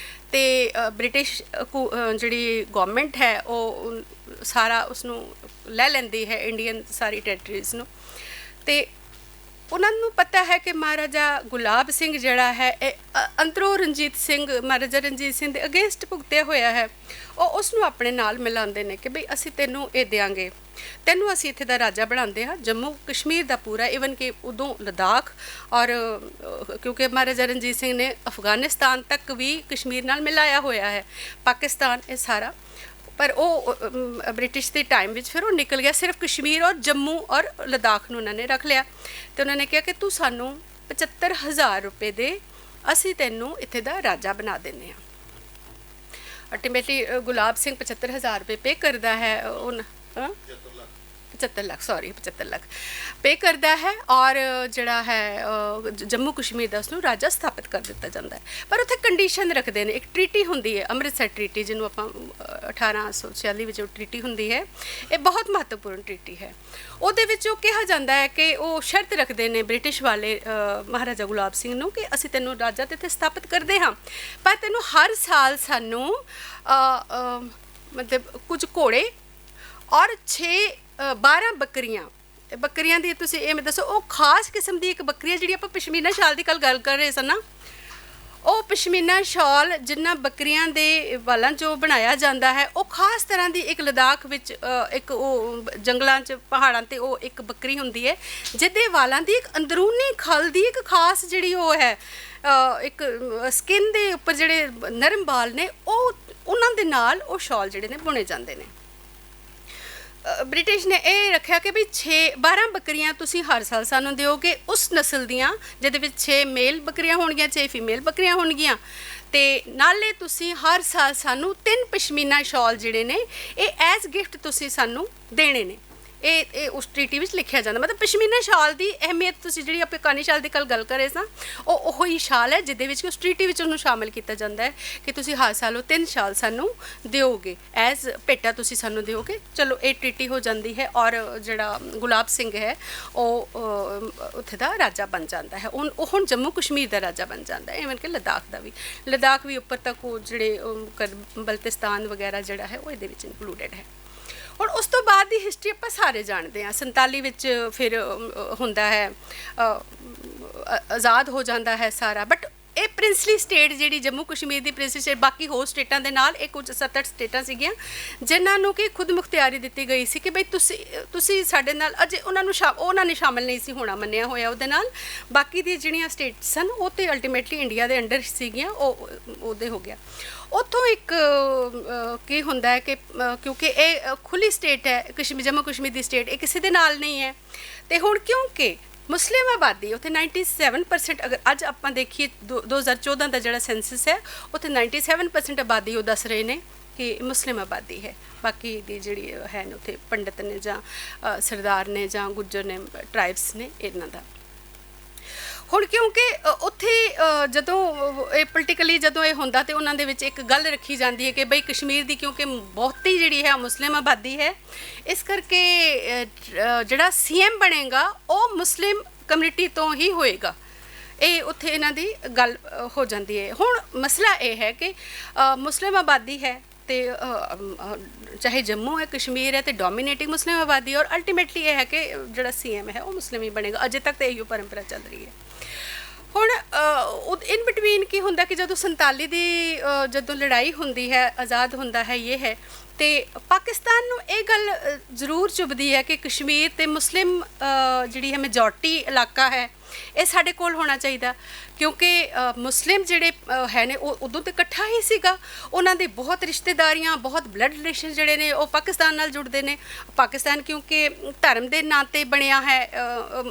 ਤੇ ਬ੍ਰਿਟਿਸ਼ ਜਿਹੜੀ ਗਵਰਨਮੈਂਟ ਹੈ ਉਹ ਸਾਰਾ ਉਸਨੂੰ ਲੈ ਲੈਂਦੀ ਹੈ ਇੰਡੀਅਨ ਸਾਰੀ ਟੈਰੀਟਰੀਜ਼ ਨੂੰ। ਤੇ ਉਹਨਾਂ ਨੂੰ ਪਤਾ ਹੈ ਕਿ ਮਹਾਰਾਜਾ ਗੁਲਾਬ ਸਿੰਘ ਜਿਹੜਾ ਹੈ ਇਹ ਅੰਦਰੋਂ ਰਣਜੀਤ ਸਿੰਘ, ਮਹਾਰਾਜਾ ਰਣਜੀਤ ਸਿੰਘ ਦੇ ਅਗੇਂਸਟ ਭੁਗਤਿਆ ਹੋਇਆ ਹੈ। ਉਹ ਉਸ ਨੂੰ ਆਪਣੇ ਨਾਲ ਮਿਲਾਉਂਦੇ ਨੇ ਕਿ ਬਈ ਅਸੀਂ ਤੈਨੂੰ ਇਹ ਦਿਆਂਗੇ, ਤੈਨੂੰ ਅਸੀਂ ਇੱਥੇ ਦਾ ਰਾਜਾ ਬਣਾਉਂਦੇ ਹਾਂ, ਜੰਮੂ ਕਸ਼ਮੀਰ ਦਾ ਪੂਰਾ, ਈਵਨ ਕਿ ਉਦੋਂ ਲਦਾਖ ਔਰ ਕਿਉਂਕਿ ਮਹਾਰਾਜਾ ਰਣਜੀਤ ਸਿੰਘ ਨੇ ਅਫਗਾਨਿਸਤਾਨ ਤੱਕ ਵੀ ਕਸ਼ਮੀਰ ਨਾਲ ਮਿਲਾਇਆ ਹੋਇਆ ਹੈ, ਪਾਕਿਸਤਾਨ ਇਹ ਸਾਰਾ। ਪਰ ਉਹ ਬ੍ਰਿਟਿਸ਼ ਦੇ ਟਾਈਮ ਵਿੱਚ ਫਿਰ ਉਹ ਨਿਕਲ ਗਿਆ, ਸਿਰਫ ਕਸ਼ਮੀਰ ਔਰ ਜੰਮੂ ਔਰ ਲਦਾਖ ਨੂੰ ਉਹਨਾਂ ਨੇ ਰੱਖ ਲਿਆ। ਤੇ ਉਹਨਾਂ ਨੇ ਕਿਹਾ ਕਿ ਤੂੰ ਸਾਨੂੰ 75,000 ਰੁਪਏ ਦੇ, ਅਸੀਂ ਤੈਨੂੰ ਇੱਥੇ ਦਾ ਰਾਜਾ ਬਣਾ ਦਿੰਦੇ ਹਾਂ। ਅਲਟੀਮੇਟਲੀ ਗੁਲਾਬ ਸਿੰਘ 75,000 ਰੁਪਏ ਪੇ ਕਰਦਾ ਹੈ, 75 ਲੱਖ ਪੇ ਕਰਦਾ ਹੈ ਔਰ ਜਿਹੜਾ ਹੈ ਜੰਮੂ ਕਸ਼ਮੀਰ ਦਾ ਉਸਨੂੰ ਰਾਜਾ ਸਥਾਪਿਤ ਕਰ ਦਿੱਤਾ ਜਾਂਦਾ ਹੈ। ਪਰ ਉੱਥੇ ਕੰਡੀਸ਼ਨ ਰੱਖਦੇ ਨੇ, ਇੱਕ ਟ੍ਰੀਟੀ ਹੁੰਦੀ ਹੈ ਅੰਮ੍ਰਿਤਸਰ ਟ੍ਰੀਟੀ, ਜਿਹਨੂੰ ਆਪਾਂ 1846 ਵਿੱਚ ਉਹ ਟ੍ਰੀਟੀ ਹੁੰਦੀ ਹੈ। ਇਹ ਬਹੁਤ ਮਹੱਤਵਪੂਰਨ ਟ੍ਰੀਟੀ ਹੈ। ਉਹਦੇ ਵਿੱਚ ਉਹ ਕਿਹਾ ਜਾਂਦਾ ਹੈ ਕਿ ਉਹ ਸ਼ਰਤ ਰੱਖਦੇ ਨੇ ਬ੍ਰਿਟਿਸ਼ ਵਾਲੇ ਮਹਾਰਾਜਾ ਗੁਲਾਬ ਸਿੰਘ ਨੂੰ ਕਿ ਅਸੀਂ ਤੈਨੂੰ ਰਾਜਾ ਤੇ ਇੱਥੇ ਸਥਾਪਿਤ ਕਰਦੇ ਹਾਂ, ਪਰ ਤੈਨੂੰ ਹਰ ਸਾਲ ਸਾਨੂੰ ਮਤਲਬ ਕੁਝ ਘੋੜੇ ਔਰ 12 ਬੱਕਰੀਆਂ ਦੀ, ਤੁਸੀਂ ਇਹ ਮੈਂ ਦੱਸੋ, ਉਹ ਖਾਸ ਕਿਸਮ ਦੀ ਇੱਕ ਬੱਕਰੀ ਹੈ ਜਿਹੜੀ ਆਪਾਂ ਪਸ਼ਮੀਨਾ ਸ਼ਾਲ ਦੀ ਗੱਲ ਕਰ ਰਹੇ ਸਨ ਨਾ, ਉਹ ਪਸ਼ਮੀਨਾ ਸ਼ਾਲ ਜਿਨ੍ਹਾਂ ਬੱਕਰੀਆਂ ਦੇ ਵਾਲਾਂ 'ਚੋਂ ਬਣਾਇਆ ਜਾਂਦਾ ਹੈ, ਉਹ ਖਾਸ ਤਰ੍ਹਾਂ ਦੀ ਇੱਕ ਲਦਾਖ ਵਿੱਚ ਇੱਕ ਉਹ ਜੰਗਲਾਂ 'ਚ ਪਹਾੜਾਂ 'ਤੇ ਉਹ ਇੱਕ ਬੱਕਰੀ ਹੁੰਦੀ ਹੈ ਜਿਹਦੇ ਵਾਲਾਂ ਦੀ ਇੱਕ ਅੰਦਰੂਨੀ ਖਲ ਦੀ ਇੱਕ ਖਾਸ ਜਿਹੜੀ ਉਹ ਹੈ, ਇੱਕ ਸਕਿਨ ਦੇ ਉੱਪਰ ਜਿਹੜੇ ਨਰਮ ਵਾਲ ਨੇ ਉਹ ਉਹਨਾਂ ਦੇ ਨਾਲ ਉਹ ਸ਼ਾਲ ਜਿਹੜੇ ਨੇ ਬੁਣੇ ਜਾਂਦੇ ਨੇ। ਬ੍ਰਿਟਿਸ਼ ਨੇ ਇਹ ਰੱਖਿਆ ਕਿ ਵੀ 12 ਬੱਕਰੀਆਂ ਤੁਸੀਂ ਹਰ ਸਾਲ ਸਾਨੂੰ ਦਿਓਗੇ ਉਸ ਨਸਲ ਦੀਆਂ, ਜਿਹਦੇ ਵਿੱਚ 6 ਮੇਲ ਬੱਕਰੀਆਂ ਹੋਣਗੀਆਂ, 6 ਫੀਮੇਲ ਬੱਕਰੀਆਂ ਹੋਣਗੀਆਂ, ਤੇ ਨਾਲੇ ਤੁਸੀਂ ਹਰ ਸਾਲ ਸਾਨੂੰ 3 ਪਸ਼ਮੀਨਾ ਸ਼ਾਲ ਜਿਹੜੇ ਨੇ ਇਹ ਐਜ਼ ਗਿਫਟ ਤੁਸੀਂ ਸਾਨੂੰ ਦੇਣੇ ਨੇ। ਇਹ ਉਸ ਟ੍ਰੀਟੀ ਵਿੱਚ ਲਿਖਿਆ ਜਾਂਦਾ। ਮਤਲਬ ਪਸ਼ਮੀਨਾ ਸ਼ਾਲ ਦੀ ਅਹਿਮੀਅਤ, ਤੁਸੀਂ ਜਿਹੜੀ ਆਪਾਂ ਕਾਨੀ ਸ਼ਾਲ ਦੀ ਗੱਲ ਕਰ ਰਹੇ ਸਾਂ, ਉਹ ਹੀ ਸ਼ਾਲ ਹੈ ਜਿਹਦੇ ਵਿੱਚ ਉਸ ਟ੍ਰੀਟੀ ਵਿੱਚ ਉਹਨੂੰ ਸ਼ਾਮਿਲ ਕੀਤਾ ਜਾਂਦਾ ਹੈ ਕਿ ਤੁਸੀਂ ਹਰ ਸਾਲ ਉਹ 3 ਸ਼ਾਲ ਸਾਨੂੰ ਦਿਓਗੇ, ਐਜ਼ ਭੇਟਾ ਤੁਸੀਂ ਸਾਨੂੰ ਦਿਓਗੇ। ਚਲੋ ਇਹ ਟ੍ਰੀਟੀ ਹੋ ਜਾਂਦੀ ਹੈ ਔਰ ਜਿਹੜਾ ਗੁਲਾਬ ਸਿੰਘ ਹੈ ਉਹ ਉੱਥੇ ਦਾ ਰਾਜਾ ਬਣ ਜਾਂਦਾ ਹੈ। ਉਹ ਹੁਣ ਜੰਮੂ ਕਸ਼ਮੀਰ ਦਾ ਰਾਜਾ ਬਣ ਜਾਂਦਾ ਹੈ, ਇਵਨ ਕਿ ਲਦਾਖ ਵੀ ਉੱਪਰ ਤੱਕ ਉਹ ਜਿਹੜੇ ਬਲਤਿਸਤਾਨ ਵਗੈਰਾ ਜਿਹੜਾ ਹੈ ਉਹ ਇਹਦੇ ਵਿੱਚ ਇਨਕਲੂਡਡ ਹੈ। ਹੁਣ ਉਸ ਤੋਂ ਬਾਅਦ ਦੀ ਹਿਸਟਰੀ ਆਪਾਂ ਸਾਰੇ ਜਾਣਦੇ ਹਾਂ। 47 ਵਿੱਚ ਫਿਰ ਹੁੰਦਾ ਹੈ, ਆਜ਼ਾਦ ਹੋ ਜਾਂਦਾ ਹੈ ਸਾਰਾ। ਬਟ ਇਹ ਪ੍ਰਿੰਸਲੀ ਸਟੇਟ ਜਿਹੜੀ ਜੰਮੂ ਕਸ਼ਮੀਰ ਦੀ ਪ੍ਰਿੰਸਲੀ ਸਟੇਟ ਬਾਕੀ ਹੋਰ ਸਟੇਟਾਂ ਦੇ ਨਾਲ, ਇਹ ਕੁਝ 7-8 ਸਟੇਟਾਂ ਸੀਗੀਆਂ ਜਿਨ੍ਹਾਂ ਨੂੰ ਕਿ ਖੁਦ ਮੁਖਤਿਆਰੀ ਦਿੱਤੀ ਗਈ ਸੀ ਕਿ ਬਈ ਤੁਸੀਂ ਸਾਡੇ ਨਾਲ, ਅਜੇ ਉਹਨਾਂ ਨੇ ਸ਼ਾਮਿਲ ਨਹੀਂ ਸੀ ਹੋਣਾ ਮੰਨਿਆ ਹੋਇਆ ਉਹਦੇ ਨਾਲ। ਬਾਕੀ ਦੀ ਜਿਹੜੀਆਂ ਸਟੇਟ ਸਨ ਉਹ ਤੇ ਅਲਟੀਮੇਟਲੀ ਇੰਡੀਆ ਦੇ ਅੰਡਰ ਸੀਗੀਆਂ, ਉਹ ਉਹਦੇ ਹੋ ਗਿਆ। ਉੱਥੋਂ ਇੱਕ ਕੀ ਹੁੰਦਾ ਹੈ ਕਿ ਕਿਉਂਕਿ ਇਹ ਖੁੱਲ੍ਹੀ ਸਟੇਟ ਹੈ ਜੰਮੂ ਕਸ਼ਮੀਰ ਦੀ ਸਟੇਟ, ਇਹ ਕਿਸੇ ਦੇ ਨਾਲ ਨਹੀਂ ਹੈ। ਅਤੇ ਹੁਣ ਕਿਉਂਕਿ ਮੁਸਲਿਮ ਆਬਾਦੀ ਉੱਥੇ 97%, ਅਗਰ ਅੱਜ ਆਪਾਂ ਦੇਖੀਏ 2014 ਦਾ ਜਿਹੜਾ ਸੈਂਸਸ ਹੈ ਉੱਥੇ 97% ਆਬਾਦੀ ਉਹ ਦੱਸ ਰਹੇ ਨੇ ਕਿ ਮੁਸਲਿਮ ਆਬਾਦੀ ਹੈ। ਬਾਕੀ ਦੀ ਜਿਹੜੀ ਹੈ ਉੱਥੇ ਪੰਡਤ ਨੇ ਜਾਂ ਸਰਦਾਰ ਨੇ ਜਾਂ ਗੁੱਜਰ ਨੇ, ਟਰਾਈਬਸ ਨੇ ਇਹਨਾਂ ਦਾ। ਹੁਣ ਕਿਉਂਕਿ ਉੱਥੇ ਜਦੋਂ ਇਹ ਪੋਲੀਟੀਕਲੀ ਜਦੋਂ ਇਹ ਹੁੰਦਾ ਤਾਂ ਉਹਨਾਂ ਦੇ ਵਿੱਚ ਇੱਕ ਗੱਲ ਰੱਖੀ ਜਾਂਦੀ ਹੈ ਕਿ ਬਈ ਕਸ਼ਮੀਰ ਦੀ ਕਿਉਂਕਿ ਬਹੁਤੀ ਜਿਹੜੀ ਹੈ ਮੁਸਲਿਮ ਆਬਾਦੀ ਹੈ, ਇਸ ਕਰਕੇ ਜਿਹੜਾ CM ਬਣੇਗਾ ਉਹ ਮੁਸਲਿਮ ਕਮਿਊਨਿਟੀ ਤੋਂ ਹੀ ਹੋਏਗਾ। ਇਹ ਉੱਥੇ ਇਹਨਾਂ ਦੀ ਗੱਲ ਹੋ ਜਾਂਦੀ ਹੈ। ਹੁਣ ਮਸਲਾ ਇਹ ਹੈ ਕਿ ਮੁਸਲਿਮ ਆਬਾਦੀ ਹੈ ਤੇ ਚਾਹੇ ਜੰਮੂ ਹੈ ਕਸ਼ਮੀਰ ਹੈ ਤੇ ਡੋਮੀਨੇਟਿੰਗ ਮੁਸਲਿਮ ਆਬਾਦੀ, ਔਰ ਅਲਟੀਮੇਟਲੀ ਇਹ ਹੈ ਕਿ ਜਿਹੜਾ CM ਹੈ ਉਹ ਮੁਸਲਿਮ ਹੀ ਬਣੇਗਾ। ਅਜੇ ਤੱਕ ਤਾਂ ਇਹੋ ਪਰੰਪਰਾ ਚੱਲ ਰਹੀ ਹੈ। ਹੁਣ ਇਨ ਬਿਟਵੀਨ ਕੀ ਹੁੰਦਾ ਕਿ ਜਦੋਂ 47 ਦੀ ਜਦੋਂ ਲੜਾਈ ਹੁੰਦੀ ਹੈ, ਆਜ਼ਾਦ ਹੁੰਦਾ ਹੈ, ਇਹ ਹੈ ਤੇ ਪਾਕਿਸਤਾਨ ਨੂੰ ਇਹ ਗੱਲ ਜ਼ਰੂਰ ਚੁਭਦੀ ਹੈ ਕਿ ਕਸ਼ਮੀਰ ਤੇ ਮੁਸਲਿਮ ਜਿਹੜੀ ਹੈ ਮੈਜੋਰਟੀ ਇਲਾਕਾ ਹੈ ਇਹ ਸਾਡੇ ਕੋਲ ਹੋਣਾ ਚਾਹੀਦਾ, ਕਿਉਂਕਿ ਮੁਸਲਿਮ ਜਿਹੜੇ ਹੈ ਨੇ ਉਹ ਉਦੋਂ ਤਾਂ ਇਕੱਠਾ ਹੀ ਸੀਗਾ। ਉਹਨਾਂ ਦੇ ਬਹੁਤ ਰਿਸ਼ਤੇਦਾਰੀਆਂ, ਬਹੁਤ ਬਲੱਡ ਰਿਲੇਸ਼ਨ ਜਿਹੜੇ ਨੇ ਉਹ ਪਾਕਿਸਤਾਨ ਨਾਲ ਜੁੜਦੇ ਨੇ। ਪਾਕਿਸਤਾਨ ਕਿਉਂਕਿ ਧਰਮ ਦੇ ਨਾਂ 'ਤੇ ਬਣਿਆ ਹੈ,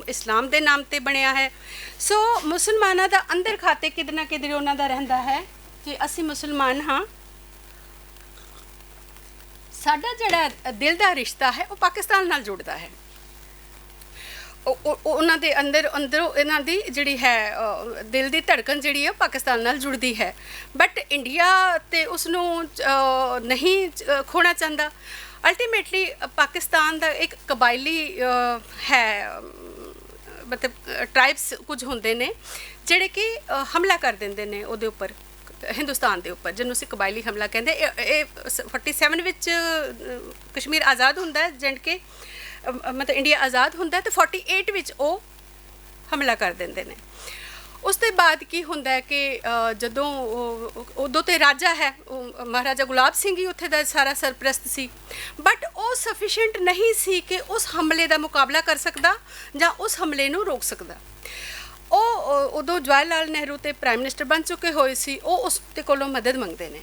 ਇਸਲਾਮ ਦੇ ਨਾਮ 'ਤੇ ਬਣਿਆ ਹੈ, ਸੋ ਮੁਸਲਮਾਨਾਂ ਦਾ ਅੰਦਰ ਖਾਤੇ ਕਿਤੇ ਨਾ ਕਿਤੇ ਉਹਨਾਂ ਦਾ ਰਹਿੰਦਾ ਹੈ ਕਿ ਅਸੀਂ ਮੁਸਲਮਾਨ ਹਾਂ। ਸਾਡਾ ਜਿਹੜਾ ਦਿਲ ਦਾ ਰਿਸ਼ਤਾ ਹੈ ਉਹ ਪਾਕਿਸਤਾਨ ਨਾਲ ਜੁੜਦਾ ਹੈ। ਉਹਨਾਂ ਦੇ ਅੰਦਰੋਂ ਇਹਨਾਂ ਦੀ ਜਿਹੜੀ ਹੈ ਦਿਲ ਦੀ ਧੜਕਣ ਜਿਹੜੀ ਹੈ ਪਾਕਿਸਤਾਨ ਨਾਲ ਜੁੜਦੀ ਹੈ। ਬਟ ਇੰਡੀਆ ਤੇ ਉਸਨੂੰ ਨਹੀਂ ਖੋਣਾ ਚਾਹੁੰਦਾ। ਅਲਟੀਮੇਟਲੀ ਪਾਕਿਸਤਾਨ ਦਾ ਇੱਕ ਕਬਾਇਲੀ ਹੈ, ਮਤਲਬ ਟਰਾਈਬਸ ਕੁਝ ਹੁੰਦੇ ਨੇ ਜਿਹੜੇ ਕਿ ਹਮਲਾ ਕਰ ਦਿੰਦੇ ਨੇ ਉਹਦੇ ਉੱਪਰ, ਹਿੰਦੁਸਤਾਨ ਦੇ ਉੱਪਰ, ਜਿਹਨੂੰ ਅਸੀਂ ਕਬਾਇਲੀ ਹਮਲਾ ਕਹਿੰਦੇ। ਇਹ 47 ਵਿੱਚ ਕਸ਼ਮੀਰ ਆਜ਼ਾਦ ਹੁੰਦਾ ਹੈ, ਜੰਡ ਕੇ ਮਤਲਬ ਇੰਡੀਆ ਆਜ਼ਾਦ ਹੁੰਦਾ, ਤੇ 48 ਵਿੱਚ ਉਹ ਹਮਲਾ ਕਰ ਦਿੰਦੇ ਨੇ। ਉਸ ਤੋਂ ਬਾਅਦ ਕੀ ਹੁੰਦਾ ਹੈ ਕਿ ਜਦੋਂ ਉਦੋਂ ਤੇ ਰਾਜਾ ਹੈ, ਮਹਾਰਾਜਾ ਗੁਲਾਬ ਸਿੰਘ ਹੀ ਉੱਥੇ ਦਾ ਸਾਰਾ ਸਰਪ੍ਰਸਤ ਸੀ, ਬਟ ਉਹ ਸਫੀਸ਼ੀਐਂਟ ਨਹੀਂ ਸੀ ਕਿ ਉਸ ਹਮਲੇ ਦਾ ਮੁਕਾਬਲਾ ਕਰ ਸਕਦਾ ਜਾਂ ਉਸ ਹਮਲੇ ਨੂੰ ਰੋਕ ਸਕਦਾ। ਉਹ ਉਦੋਂ ਜਵਾਹਰ ਲਾਲ ਨਹਿਰੂ ਤੇ ਪ੍ਰਾਈਮ ਮਿਨਿਸਟਰ ਬਣ ਚੁੱਕੇ ਹੋਏ ਸੀ। ਉਹ ਉਸ ਦੇ ਕੋਲੋਂ ਮਦਦ ਮੰਗਦੇ ਨੇ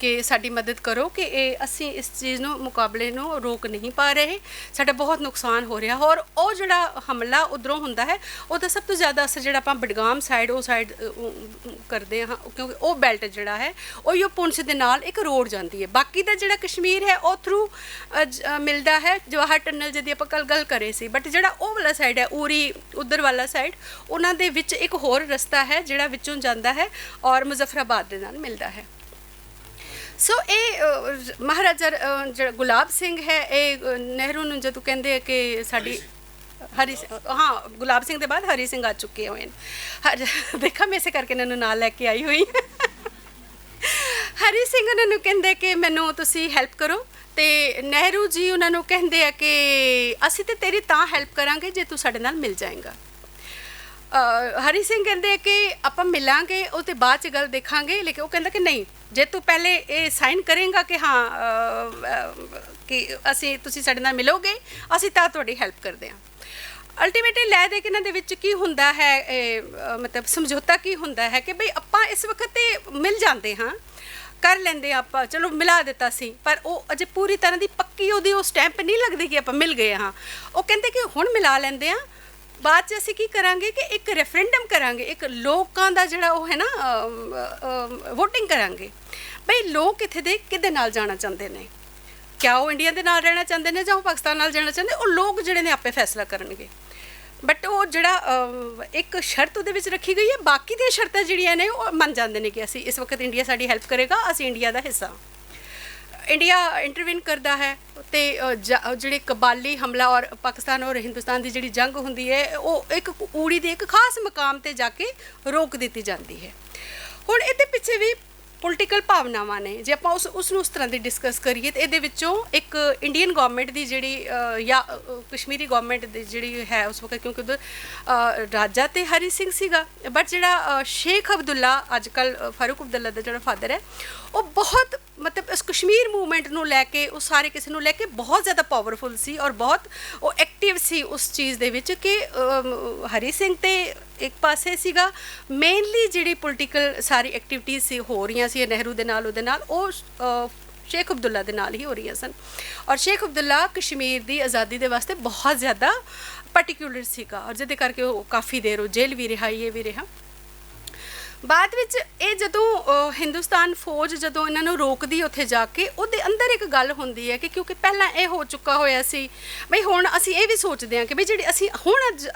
ਕਿ ਸਾਡੀ ਮਦਦ ਕਰੋ ਕਿ ਇਹ ਅਸੀਂ ਇਸ ਚੀਜ਼ ਨੂੰ ਮੁਕਾਬਲੇ ਨੂੰ ਰੋਕ ਨਹੀਂ ਪਾ ਰਹੇ, ਸਾਡਾ ਬਹੁਤ ਨੁਕਸਾਨ ਹੋ ਰਿਹਾ। ਔਰ ਉਹ ਜਿਹੜਾ ਹਮਲਾ ਉੱਧਰੋਂ ਹੁੰਦਾ ਹੈ ਉਹਦਾ ਸਭ ਤੋਂ ਜ਼ਿਆਦਾ ਅਸਰ ਜਿਹੜਾ ਆਪਾਂ ਬਡਗਾਮ ਸਾਈਡ ਉਹ ਸਾਈਡ ਕਰਦੇ ਹਾਂ, ਕਿਉਂਕਿ ਉਹ ਬੈਲਟ ਜਿਹੜਾ ਹੈ ਉਹ ਪੁੰਛ ਦੇ ਨਾਲ ਇੱਕ ਰੋਡ ਜਾਂਦੀ ਹੈ। ਬਾਕੀ ਦਾ ਜਿਹੜਾ ਕਸ਼ਮੀਰ ਹੈ ਉਹ ਥਰੂ ਮਿਲਦਾ ਹੈ ਜਵਾਹਰ ਟਨਲ, ਜਿਹਦੀ ਆਪਾਂ ਕੱਲ੍ਹ ਗੱਲ ਕਰੇ ਸੀ। ਬਟ ਜਿਹੜਾ ਉਹ ਵਾਲਾ ਸਾਈਡ ਹੈ ਉਰੀ ਉੱਧਰ ਵਾਲਾ ਸਾਈਡ, ਉਹਨਾਂ ਦੇ ਵਿੱਚ ਇੱਕ ਹੋਰ ਰਸਤਾ ਹੈ ਜਿਹੜਾ ਵਿੱਚੋਂ ਜਾਂਦਾ ਹੈ ਔਰ ਮੁਜ਼ੱਫਰਾਬਾਦ ਦੇ ਨਾਲ ਮਿਲਦਾ ਹੈ। ਸੋ ਇਹ ਮਹਾਰਾਜਾ ਜਿਹੜਾ ਗੁਲਾਬ ਸਿੰਘ ਹੈ, ਇਹ ਨਹਿਰੂ ਨੂੰ ਜਦੋਂ ਕਹਿੰਦੇ ਆ ਕਿ ਸਾਡੀ ਹਰੀ ਹਾਂ ਗੁਲਾਬ ਸਿੰਘ ਦੇ ਬਾਅਦ ਹਰੀ ਸਿੰਘ ਆ ਚੁੱਕੇ ਹੋਏ ਨੇ। ਦੇਖਾਂ ਮੈਂ ਇਸੇ ਕਰਕੇ ਇਹਨਾਂ ਨੂੰ ਨਾਲ ਲੈ ਕੇ ਆਈ ਹੋਈ। ਹਰੀ ਸਿੰਘ ਉਹਨਾਂ ਨੂੰ ਕਹਿੰਦੇ ਕਿ ਮੈਨੂੰ ਤੁਸੀਂ ਹੈਲਪ ਕਰੋ, ਤੇ ਨਹਿਰੂ ਜੀ ਉਹਨਾਂ ਨੂੰ ਕਹਿੰਦੇ ਆ ਕਿ ਅਸੀਂ ਤੇ ਤੇਰੀ ਤਾਂ ਹੈਲਪ ਕਰਾਂਗੇ ਜੇ ਤੂੰ ਸਾਡੇ ਨਾਲ ਮਿਲ ਜਾਏਗਾ। ਹਰੀ ਸਿੰਘ ਕਹਿੰਦੇ ਕਿ ਆਪਾਂ ਮਿਲਾਂਗੇ ਉਹ ਤੇ ਬਾਅਦ 'ਚ ਗੱਲ ਦੇਖਾਂਗੇ, ਲੇਕਿਨ ਉਹ ਕਹਿੰਦਾ ਕਿ ਨਹੀਂ, ਜੇ ਤੂੰ ਪਹਿਲੇ ਇਹ ਸਾਈਨ ਕਰੇਂਗਾ ਕਿ ਹਾਂ ਕਿ ਤੁਸੀਂ ਸਾਡੇ ਨਾਲ ਮਿਲੋਗੇ, ਅਸੀਂ ਤਾਂ ਤੁਹਾਡੀ ਹੈਲਪ ਕਰਦੇ ਹਾਂ। ਅਲਟੀਮੇਟਲੀ ਲੈ ਦੇ ਕੇ ਇਹਨਾਂ ਦੇ ਵਿੱਚ ਕੀ ਹੁੰਦਾ ਹੈ, ਮਤਲਬ ਸਮਝੌਤਾ ਕੀ ਹੁੰਦਾ ਹੈ ਕਿ ਬਈ ਆਪਾਂ ਇਸ ਵਕਤ ਤੇ ਮਿਲ ਜਾਂਦੇ ਹਾਂ, ਕਰ ਲੈਂਦੇ ਆਪਾਂ, ਚਲੋ ਮਿਲਾ ਦਿੱਤਾ ਸੀ, ਪਰ ਉਹ ਅਜੇ ਪੂਰੀ ਤਰ੍ਹਾਂ ਦੀ ਪੱਕੀ ਉਹਦੀ ਉਹ ਸਟੈਂਪ ਨਹੀਂ ਲੱਗਦੀ ਕਿ ਆਪਾਂ ਮਿਲ ਗਏ ਹਾਂ। ਉਹ ਕਹਿੰਦੇ ਕਿ ਹੁਣ ਮਿਲਾ ਲੈਂਦੇ ਹਾਂ, ਬਾਅਦ 'ਚ ਅਸੀਂ ਕੀ ਕਰਾਂਗੇ ਕਿ ਇੱਕ ਰੈਫਰੈਂਡਮ ਕਰਾਂਗੇ, ਇੱਕ ਲੋਕਾਂ ਦਾ ਜਿਹੜਾ ਉਹ ਹੈ ਨਾ ਵੋਟਿੰਗ ਕਰਾਂਗੇ ਬਈ ਲੋਕ ਇੱਥੇ ਦੇ ਕਿਹਦੇ ਨਾਲ ਜਾਣਾ ਚਾਹੁੰਦੇ ਨੇ, ਕਿਆ ਉਹ ਇੰਡੀਆ ਦੇ ਨਾਲ ਰਹਿਣਾ ਚਾਹੁੰਦੇ ਨੇ ਜਾਂ ਉਹ ਪਾਕਿਸਤਾਨ ਨਾਲ ਜਾਣਾ ਚਾਹੁੰਦੇ, ਉਹ ਲੋਕ ਜਿਹੜੇ ਨੇ ਆਪੇ ਫੈਸਲਾ ਕਰਨਗੇ। ਬਟ ਉਹ ਜਿਹੜਾ ਇੱਕ ਸ਼ਰਤ ਉਹਦੇ ਵਿੱਚ ਰੱਖੀ ਗਈ ਹੈ, ਬਾਕੀ ਦੀਆਂ ਸ਼ਰਤਾਂ ਜਿਹੜੀਆਂ ਨੇ ਉਹ ਮੰਨ ਜਾਂਦੇ ਨੇ ਕਿ ਅਸੀਂ ਇਸ ਵਕਤ ਇੰਡੀਆ ਸਾਡੀ ਹੈਲਪ ਕਰੇਗਾ, ਅਸੀਂ ਇੰਡੀਆ ਦਾ ਹਿੱਸਾ। ਇੰਡੀਆ ਇੰਟਰਵੀਨ ਕਰਦਾ ਹੈ ਤੇ ਜਿਹੜੇ ਕਬਾਲੀ ਹਮਲਾ ਔਰ ਪਾਕਿਸਤਾਨ ਔਰ ਹਿੰਦੁਸਤਾਨ ਦੀ ਜਿਹੜੀ ਜੰਗ ਹੁੰਦੀ ਹੈ ਉਹ ਇੱਕ ਊੜੀ ਦੇ ਇੱਕ ਖਾਸ ਮਕਾਮ ਤੇ ਜਾ ਕੇ ਰੋਕ ਦਿੱਤੀ ਜਾਂਦੀ ਹੈ। ਹੁਣ ਇਹਦੇ ਪਿੱਛੇ ਵੀ ਪੋਲੀਟੀਕਲ ਭਾਵਨਾਵਾਂ ਨੇ, ਜੇ ਆਪਾਂ ਉਸ ਨੂੰ ਉਸ ਤਰ੍ਹਾਂ ਦੀ ਡਿਸਕਸ ਕਰੀਏ ਤਾਂ ਇਹਦੇ ਵਿੱਚੋਂ ਇੱਕ ਇੰਡੀਅਨ ਗਵਰਨਮੈਂਟ ਦੀ ਜਿਹੜੀ ਜਾਂ ਕਸ਼ਮੀਰੀ ਗਵਰਨਮੈਂਟ ਦੀ ਜਿਹੜੀ ਹੈ ਉਸ ਵਕਤ, ਕਿਉਂਕਿ ਉਧਰ ਰਾਜਾ ਤੇ ਹਰੀ ਸਿੰਘ ਸੀਗਾ, ਬਟ ਜਿਹੜਾ ਸ਼ੇਖ ਅਬਦੁੱਲਾ ਅੱਜ ਕੱਲ੍ਹ ਫਾਰੂਕ ਅਬਦੁੱਲਾ ਦਾ ਜਿਹੜਾ ਫਾਦਰ ਹੈ, ਉਹ ਬਹੁਤ ਮਤਲਬ ਇਸ ਕਸ਼ਮੀਰ ਮੂਵਮੈਂਟ ਨੂੰ ਲੈ ਕੇ, ਉਹ ਸਾਰੇ ਕਿਸੇ ਨੂੰ ਲੈ ਕੇ ਬਹੁਤ ਜ਼ਿਆਦਾ ਪਾਵਰਫੁਲ ਸੀ ਔਰ ਬਹੁਤ ਉਹ ਐਕਟਿਵ ਸੀ ਉਸ ਚੀਜ਼ ਦੇ ਵਿੱਚ ਕਿ ਹਰੀ ਸਿੰਘ ਤੇ ਇੱਕ ਪਾਸੇ ਸੀਗਾ ਮੇਨਲੀ ਜਿਹੜੀ ਪੋਲੀਟੀਕਲ ਸਾਰੀ ਐਕਟੀਵਿਟੀਜ਼ ਸੀ ਹੋ ਰਹੀਆਂ ਸੀ ਨਹਿਰੂ ਦੇ ਨਾਲ, ਉਹਦੇ ਨਾਲ ਉਹ ਸ਼ੇਖ ਅਬਦੁੱਲਾ ਦੇ ਨਾਲ ਹੀ ਹੋ ਰਹੀਆਂ ਸਨ। ਔਰ ਸ਼ੇਖ ਅਬਦੁੱਲਾ ਕਸ਼ਮੀਰ ਦੀ ਆਜ਼ਾਦੀ ਦੇ ਵਾਸਤੇ ਬਹੁਤ ਜ਼ਿਆਦਾ ਪਾਰਟੀਕੂਲਰ ਸੀਗਾ ਔਰ ਜਿਹਦੇ ਕਰਕੇ ਉਹ ਕਾਫੀ ਦੇਰ ਉਹ ਜੇਲ੍ਹ ਵੀ ਰਿਹਾ, ਇਹ ਵੀ ਰਿਹਾ। ਬਾਅਦ ਵਿੱਚ ਇਹ ਜਦੋਂ ਹਿੰਦੁਸਤਾਨ ਫੌਜ ਜਦੋਂ ਇਹਨਾਂ ਨੂੰ ਰੋਕਦੀ ਉੱਥੇ ਜਾ ਕੇ, ਉਹਦੇ ਅੰਦਰ ਇੱਕ ਗੱਲ ਹੁੰਦੀ ਹੈ ਕਿ ਕਿਉਂਕਿ ਪਹਿਲਾਂ ਇਹ ਹੋ ਚੁੱਕਾ ਹੋਇਆ ਸੀ ਬਈ ਹੁਣ ਅਸੀਂ ਇਹ ਵੀ ਸੋਚਦੇ ਹਾਂ ਕਿ ਬਈ ਜਿਹੜੀ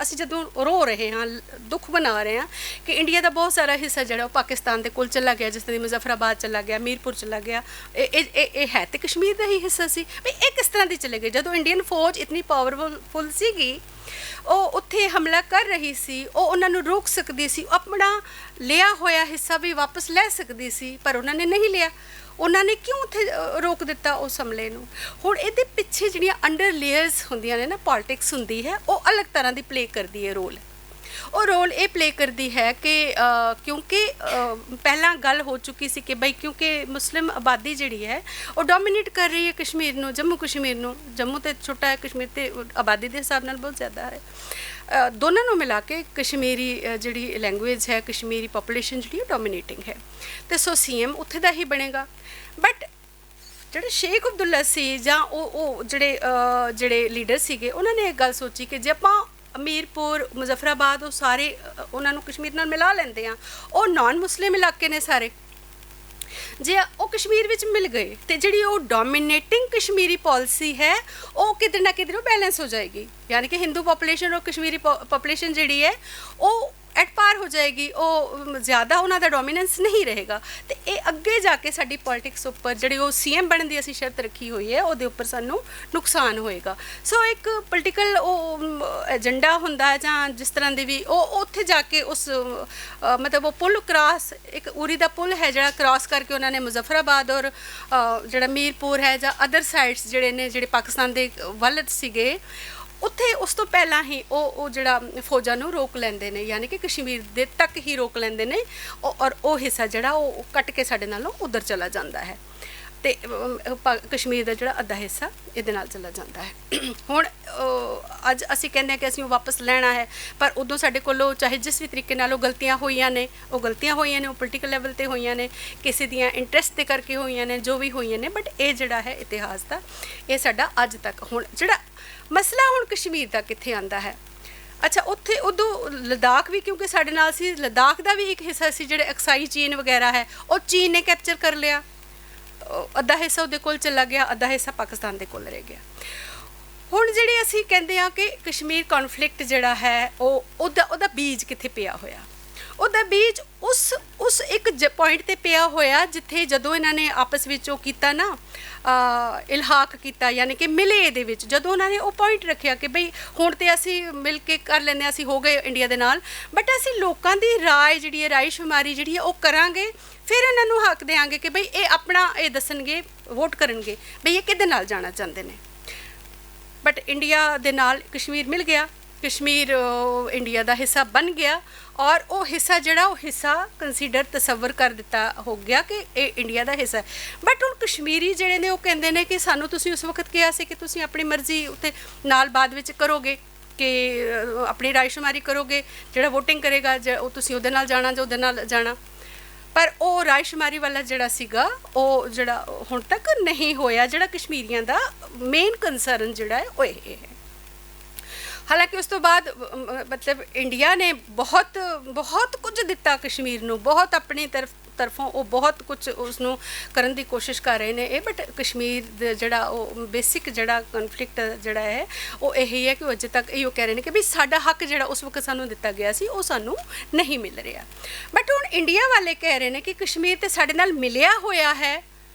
ਅਸੀਂ ਜਦੋਂ ਰੋ ਰਹੇ ਹਾਂ, ਦੁੱਖ ਮਨਾ ਰਹੇ ਹਾਂ ਕਿ ਇੰਡੀਆ ਦਾ ਬਹੁਤ ਸਾਰਾ ਹਿੱਸਾ ਜਿਹੜਾ ਉਹ ਪਾਕਿਸਤਾਨ ਦੇ ਕੋਲ ਚਲਾ ਗਿਆ, ਜਿਸ ਤਰ੍ਹਾਂ ਮੁਜ਼ੱਫਰਾਬਾਦ ਚਲਾ ਗਿਆ, ਮੀਰਪੁਰ ਚਲਾ ਗਿਆ, ਇਹ ਹੈ ਤੇ ਕਸ਼ਮੀਰ ਦਾ ਹੀ ਹਿੱਸਾ ਸੀ। ਬਈ ਇਹ ਕਿਸ ਤਰ੍ਹਾਂ ਦੀ ਚਲੇ ਗਏ ਜਦੋਂ ਇੰਡੀਅਨ ਫੌਜ ਇਤਨੀ ਪਾਵਰਫੁਲ ਸੀਗੀ, ਉਹ ਉੱਥੇ ਹਮਲਾ ਕਰ ਰਹੀ ਸੀ, ਉਹ ਉਹਨਾਂ ਨੂੰ ਰੋਕ ਸਕਦੀ ਸੀ, ਆਪਣਾ ਲਿਆ ਹੋਇਆ ਹਿੱਸਾ ਵੀ ਵਾਪਸ ਲੈ ਸਕਦੀ ਸੀ, ਪਰ ਉਹਨਾਂ ਨੇ ਨਹੀਂ ਲਿਆ। ਉਹਨਾਂ ਨੇ ਕਿਉਂ ਉੱਥੇ ਰੋਕ ਦਿੱਤਾ ਉਸ ਹਮਲੇ ਨੂੰ? ਹੁਣ ਇਹਦੇ ਪਿੱਛੇ ਜਿਹੜੀਆਂ ਅੰਡਰ ਲੇਅਰਸ ਹੁੰਦੀਆਂ ਨੇ ਨਾ, ਪੋਲਿਟਿਕਸ ਹੁੰਦੀ ਹੈ, ਉਹ ਅਲੱਗ ਤਰ੍ਹਾਂ ਦੀ ਪਲੇ ਕਰਦੀ ਹੈ ਰੋਲ। ਉਹ ਰੋਲ ਇਹ ਪਲੇ ਕਰਦੀ ਹੈ ਕਿ ਕਿਉਂਕਿ ਪਹਿਲਾਂ ਗੱਲ ਹੋ ਚੁੱਕੀ ਸੀ ਕਿ ਬਈ ਕਿਉਂਕਿ ਮੁਸਲਿਮ ਆਬਾਦੀ ਜਿਹੜੀ ਹੈ ਉਹ ਡੋਮੀਨੇਟ ਕਰ ਰਹੀ ਹੈ ਕਸ਼ਮੀਰ ਨੂੰ, ਜੰਮੂ ਕਸ਼ਮੀਰ ਨੂੰ। ਜੰਮੂ ਤੇ ਛੋਟਾ ਹੈ, ਕਸ਼ਮੀਰ ਤੇ ਆਬਾਦੀ ਦੇ ਹਿਸਾਬ ਨਾਲ ਬਹੁਤ ਜ਼ਿਆਦਾ ਹੈ। ਦੋਨਾਂ ਨੂੰ ਮਿਲਾ ਕੇ ਕਸ਼ਮੀਰੀ ਜਿਹੜੀ ਲੈਂਗੁਏਜ ਹੈ, ਕਸ਼ਮੀਰੀ ਪੋਪੂਲੇਸ਼ਨ ਜਿਹੜੀ ਉਹ ਡੋਮੀਨੇਟਿੰਗ ਹੈ, ਤੇ ਸੋ CM ਉੱਥੇ ਦਾ ਹੀ ਬਣੇਗਾ। ਬਟ ਜਿਹੜੇ ਸ਼ੇਖ ਅਬਦੁੱਲਾ ਸੀ ਜਾਂ ਉਹ ਜਿਹੜੇ ਲੀਡਰ ਸੀਗੇ, ਉਹਨਾਂ ਨੇ ਇਹ ਗੱਲ ਸੋਚੀ ਕਿ ਜੇ ਆਪਾਂ ਮੀਰਪੁਰ, ਮੁਜ਼ੱਫਰਾਬਾਦ, ਉਹ ਸਾਰੇ ਉਹਨਾਂ ਨੂੰ ਕਸ਼ਮੀਰ ਨਾਲ ਮਿਲਾ ਲੈਂਦੇ ਆ, ਉਹ ਨਾਨ ਮੁਸਲਿਮ ਇਲਾਕੇ ਨੇ ਸਾਰੇ, ਜੇ ਉਹ ਕਸ਼ਮੀਰ ਵਿੱਚ ਮਿਲ ਗਏ ਤੇ ਜਿਹੜੀ ਉਹ ਡੋਮੀਨੇਟਿੰਗ ਕਸ਼ਮੀਰੀ ਪਾਲਿਸੀ ਹੈ ਉਹ ਕਿਧਰ ਨਾ ਕਿਧਰ ਬੈਲੈਂਸ ਹੋ ਜਾਏਗੀ। ਯਾਨੀ ਕਿ ਹਿੰਦੂ ਪੋਪੂਲੇਸ਼ਨ ਔਰ ਕਸ਼ਮੀਰੀ ਪੋਪੂਲੇਸ਼ਨ ਜਿਹੜੀ ਹੈ ਉਹ ਐਟ ਪਾਰ ਹੋ ਜਾਏਗੀ, ਉਹ ਜ਼ਿਆਦਾ ਉਹਨਾਂ ਦਾ ਡੋਮੀਨੈਂਸ ਨਹੀਂ ਰਹੇਗਾ। ਤੇ ਇਹ ਅੱਗੇ ਜਾ ਕੇ ਸਾਡੀ ਪੋਲਿਟਿਕਸ ਉੱਪਰ ਜਿਹੜੀ ਉਹ ਸੀਐਮ ਬਣਨ ਦੀ ਅਸੀਂ ਸ਼ਰਤ ਰੱਖੀ ਹੋਈ ਹੈ ਉਹਦੇ ਉੱਪਰ ਸਾਨੂੰ ਨੁਕਸਾਨ ਹੋਏਗਾ। ਸੋ ਇੱਕ ਪੋਲੀਟੀਕਲ ਉਹ ਏਜੰਡਾ ਹੁੰਦਾ ਹੈ ਜਾਂ ਜਿਸ ਤਰ੍ਹਾਂ ਦੀ ਵੀ ਉਹ ਉੱਥੇ ਜਾ ਕੇ ਉਸ ਮਤਲਬ ਉਹ ਪੁੱਲ ਕ੍ਰਾਸ, ਇੱਕ ਉਰੀ ਦਾ ਪੁੱਲ ਹੈ ਜਿਹੜਾ ਕ੍ਰਾਸ ਕਰਕੇ ਉਹਨਾਂ ਨੇ ਮੁਜ਼ੱਫਰਾਬਾਦ ਔਰ ਜਿਹੜਾ ਮੀਰਪੁਰ ਹੈ ਜਾਂ ਅਦਰ ਸਾਈਡਸ ਜਿਹੜੇ ਨੇ ਜਿਹੜੇ ਪਾਕਿਸਤਾਨ ਦੇ ਵੱਲ ਸੀਗੇ, ਉੱਥੇ ਉਸ ਤੋਂ ਪਹਿਲਾਂ ਹੀ ਉਹ ਜਿਹੜਾ ਫੌਜਾਂ ਨੂੰ ਰੋਕ ਲੈਂਦੇ ਨੇ, ਯਾਨੀ ਕਿ ਕਸ਼ਮੀਰ ਦੇ ਤੱਕ ਹੀ ਰੋਕ ਲੈਂਦੇ ਨੇ ਔਰ ਉਹ ਹਿੱਸਾ ਜਿਹੜਾ ਉਹ ਕੱਟ ਕੇ ਸਾਡੇ ਨਾਲੋਂ ਉਧਰ ਚਲਾ ਜਾਂਦਾ ਹੈ ਤੇ ਕਸ਼ਮੀਰ ਦਾ ਜਿਹੜਾ ਅੱਧਾ ਹਿੱਸਾ ਇਹਦੇ ਨਾਲ ਚਲਾ ਜਾਂਦਾ ਹੈ। ਹੁਣ ਅੱਜ ਅਸੀਂ ਕਹਿੰਦੇ ਹਾਂ ਕਿ ਅਸੀਂ ਉਹ ਵਾਪਸ ਲੈਣਾ ਹੈ, ਪਰ ਉਦੋਂ ਸਾਡੇ ਕੋਲੋਂ ਚਾਹੇ ਜਿਸ ਵੀ ਤਰੀਕੇ ਨਾਲ ਉਹ ਗਲਤੀਆਂ ਹੋਈਆਂ ਨੇ, ਉਹ ਪੋਲੀਟੀਕਲ ਲੈਵਲ ਤੇ ਹੋਈਆਂ ਨੇ, ਕਿਸੇ ਦੀਆਂ ਇੰਟਰਸਟ ਦੇ ਕਰਕੇ ਹੋਈਆਂ ਨੇ, ਜੋ ਵੀ ਹੋਈਆਂ ਨੇ, ਬਟ ਇਹ ਜਿਹੜਾ ਹੈ ਇਤਿਹਾਸ ਦਾ ਇਹ ਸਾਡਾ ਅੱਜ ਤੱਕ ਹੁਣ ਜਿਹੜਾ ਮਸਲਾ ਹੁਣ ਕਸ਼ਮੀਰ ਦਾ ਕਿੱਥੇ ਆਉਂਦਾ ਹੈ। ਅੱਛਾ, ਉੱਥੇ ਉਦੋਂ ਲਦਾਖ ਵੀ ਕਿਉਂਕਿ ਸਾਡੇ ਨਾਲ ਸੀ, ਲਦਾਖ ਦਾ ਵੀ ਇੱਕ ਹਿੱਸਾ ਸੀ ਜਿਹੜੇ ਅਕਸਾਈ ਚੀਨ ਵਗੈਰਾ ਹੈ ਉਹ ਚੀਨ ਨੇ ਕੈਪਚਰ ਕਰ ਲਿਆ, ਅੱਧਾ ਹਿੱਸਾ ਉਹਦੇ ਕੋਲ ਚਲਾ ਗਿਆ, ਅੱਧਾ ਹਿੱਸਾ ਪਾਕਿਸਤਾਨ ਦੇ ਕੋਲ ਰਹਿ ਗਿਆ। ਹੁਣ ਜਿਹੜੇ ਅਸੀਂ ਕਹਿੰਦੇ ਹਾਂ ਕਿ ਕਸ਼ਮੀਰ ਕੌਨਫਲਿਕਟ ਜਿਹੜਾ ਹੈ ਉਹਦਾ ਬੀਜ ਕਿੱਥੇ ਪਿਆ ਹੋਇਆ, ਉਹਦਾ ਬੀਜ ਉਸ ਇੱਕ ਪੁਆਇੰਟ ਤੇ ਪਿਆ ਹੋਇਆ ਜਿੱਥੇ ਜਦੋਂ ਇਹਨਾਂ ਨੇ ਆਪਸ ਵਿੱਚ ਉਹ ਕੀਤਾ ਨਾ ਇਲਹਾਕ ਕੀਤਾ, ਯਾਨੀ ਕਿ ਮਿਲੇ ਇਹਦੇ ਵਿੱਚ, ਜਦੋਂ ਉਹਨਾਂ ਨੇ ਉਹ ਪੁਆਇੰਟ ਰੱਖਿਆ ਕਿ ਬਈ ਹੁਣ ਤੇ ਅਸੀਂ ਮਿਲ ਕੇ ਕਰ ਲੈਂਦੇ, ਅਸੀਂ ਹੋ ਗਏ ਇੰਡੀਆ ਦੇ ਨਾਲ, ਬਟ ਅਸੀਂ ਲੋਕਾਂ ਦੀ ਰਾਏ ਜਿਹੜੀ ਹੈ, ਰਾਏਸ਼ੁਮਾਰੀ ਜਿਹੜੀ ਹੈ ਉਹ ਕਰਾਂਗੇ, ਫਿਰ ਇਹਨਾਂ ਨੂੰ ਹੱਕ ਦੇਵਾਂਗੇ ਕਿ ਬਈ ਇਹ ਆਪਣਾ ਇਹ ਦੱਸਣਗੇ, ਵੋਟ ਕਰਨਗੇ ਬਈ ਇਹ ਕਿਹਦੇ ਨਾਲ ਜਾਣਾ ਚਾਹੁੰਦੇ ਨੇ। ਬਟ ਇੰਡੀਆ ਦੇ ਨਾਲ ਕਸ਼ਮੀਰ ਮਿਲ ਗਿਆ, ਕਸ਼ਮੀਰ ਇੰਡੀਆ ਦਾ ਹਿੱਸਾ ਬਣ ਗਿਆ ਔਰ ਉਹ ਹਿੱਸਾ ਜਿਹੜਾ ਉਹ ਹਿੱਸਾ ਕੰਸੀਡਰ ਤਸੱਵਰ ਕਰ ਦਿੱਤਾ ਹੋ ਗਿਆ ਕਿ ਇਹ ਇੰਡੀਆ ਦਾ ਹਿੱਸਾ ਹੈ। ਬਟ ਹੁਣ ਕਸ਼ਮੀਰੀ ਜਿਹੜੇ ਨੇ ਉਹ ਕਹਿੰਦੇ ਨੇ ਕਿ ਸਾਨੂੰ ਤੁਸੀਂ ਉਸ ਵਕਤ ਕਿਹਾ ਸੀ ਕਿ ਤੁਸੀਂ ਆਪਣੀ ਮਰਜ਼ੀ ਉੱਤੇ ਨਾਲ ਬਾਅਦ ਵਿੱਚ ਕਰੋਗੇ, ਕਿ ਆਪਣੀ ਰਾਏਸ਼ੁਮਾਰੀ ਕਰੋਗੇ, ਜਿਹੜਾ ਵੋਟਿੰਗ ਕਰੇਗਾ ਉਹ ਤੁਸੀਂ ਉਹਦੇ ਨਾਲ ਜਾਣਾ ਜਾਂ ਉਹਦੇ ਨਾਲ ਜਾਣਾ, ਪਰ ਉਹ ਰਾਏਸ਼ੁਮਾਰੀ ਵਾਲਾ ਜਿਹੜਾ ਸੀਗਾ ਉਹ ਜਿਹੜਾ ਹੁਣ ਤੱਕ ਨਹੀਂ ਹੋਇਆ। ਜਿਹੜਾ ਕਸ਼ਮੀਰੀਆਂ ਦਾ ਮੇਨ ਕੰਸਰਨ ਜਿਹੜਾ ਹੈ ਉਹ ਇਹ ਹੈ। ਹਾਲਾਂਕਿ ਉਸ ਤੋਂ ਬਾਅਦ ਮਤਲਬ ਇੰਡੀਆ ਨੇ ਬਹੁਤ ਕੁਝ ਦਿੱਤਾ ਕਸ਼ਮੀਰ ਨੂੰ, ਬਹੁਤ ਆਪਣੀ ਤਰਫੋਂ ਉਹ ਬਹੁਤ ਕੁਝ ਉਸ ਨੂੰ ਕਰਨ ਦੀ ਕੋਸ਼ਿਸ਼ ਕਰ ਰਹੇ ਨੇ ਇਹ, ਬਟ ਕਸ਼ਮੀਰ ਦਾ ਜਿਹੜਾ ਉਹ ਬੇਸਿਕ ਜਿਹੜਾ ਕਨਫਲਿਕਟ ਜਿਹੜਾ ਹੈ ਉਹ ਇਹੀ ਹੈ ਕਿ ਉਹ ਅਜੇ ਤੱਕ ਇਹੋ ਕਹਿ ਰਹੇ ਨੇ ਕਿ ਵੀ ਸਾਡਾ ਹੱਕ ਜਿਹੜਾ ਉਸ ਵਕਤ ਸਾਨੂੰ ਦਿੱਤਾ ਗਿਆ ਸੀ ਉਹ ਸਾਨੂੰ ਨਹੀਂ ਮਿਲ ਰਿਹਾ। ਬਟ ਹੁਣ ਇੰਡੀਆ ਵਾਲੇ ਕਹਿ ਰਹੇ ਨੇ ਕਿ ਕਸ਼ਮੀਰ ਤੇ ਸਾਡੇ ਨਾਲ ਮਿਲਿਆ ਹੋਇਆ ਹੈ,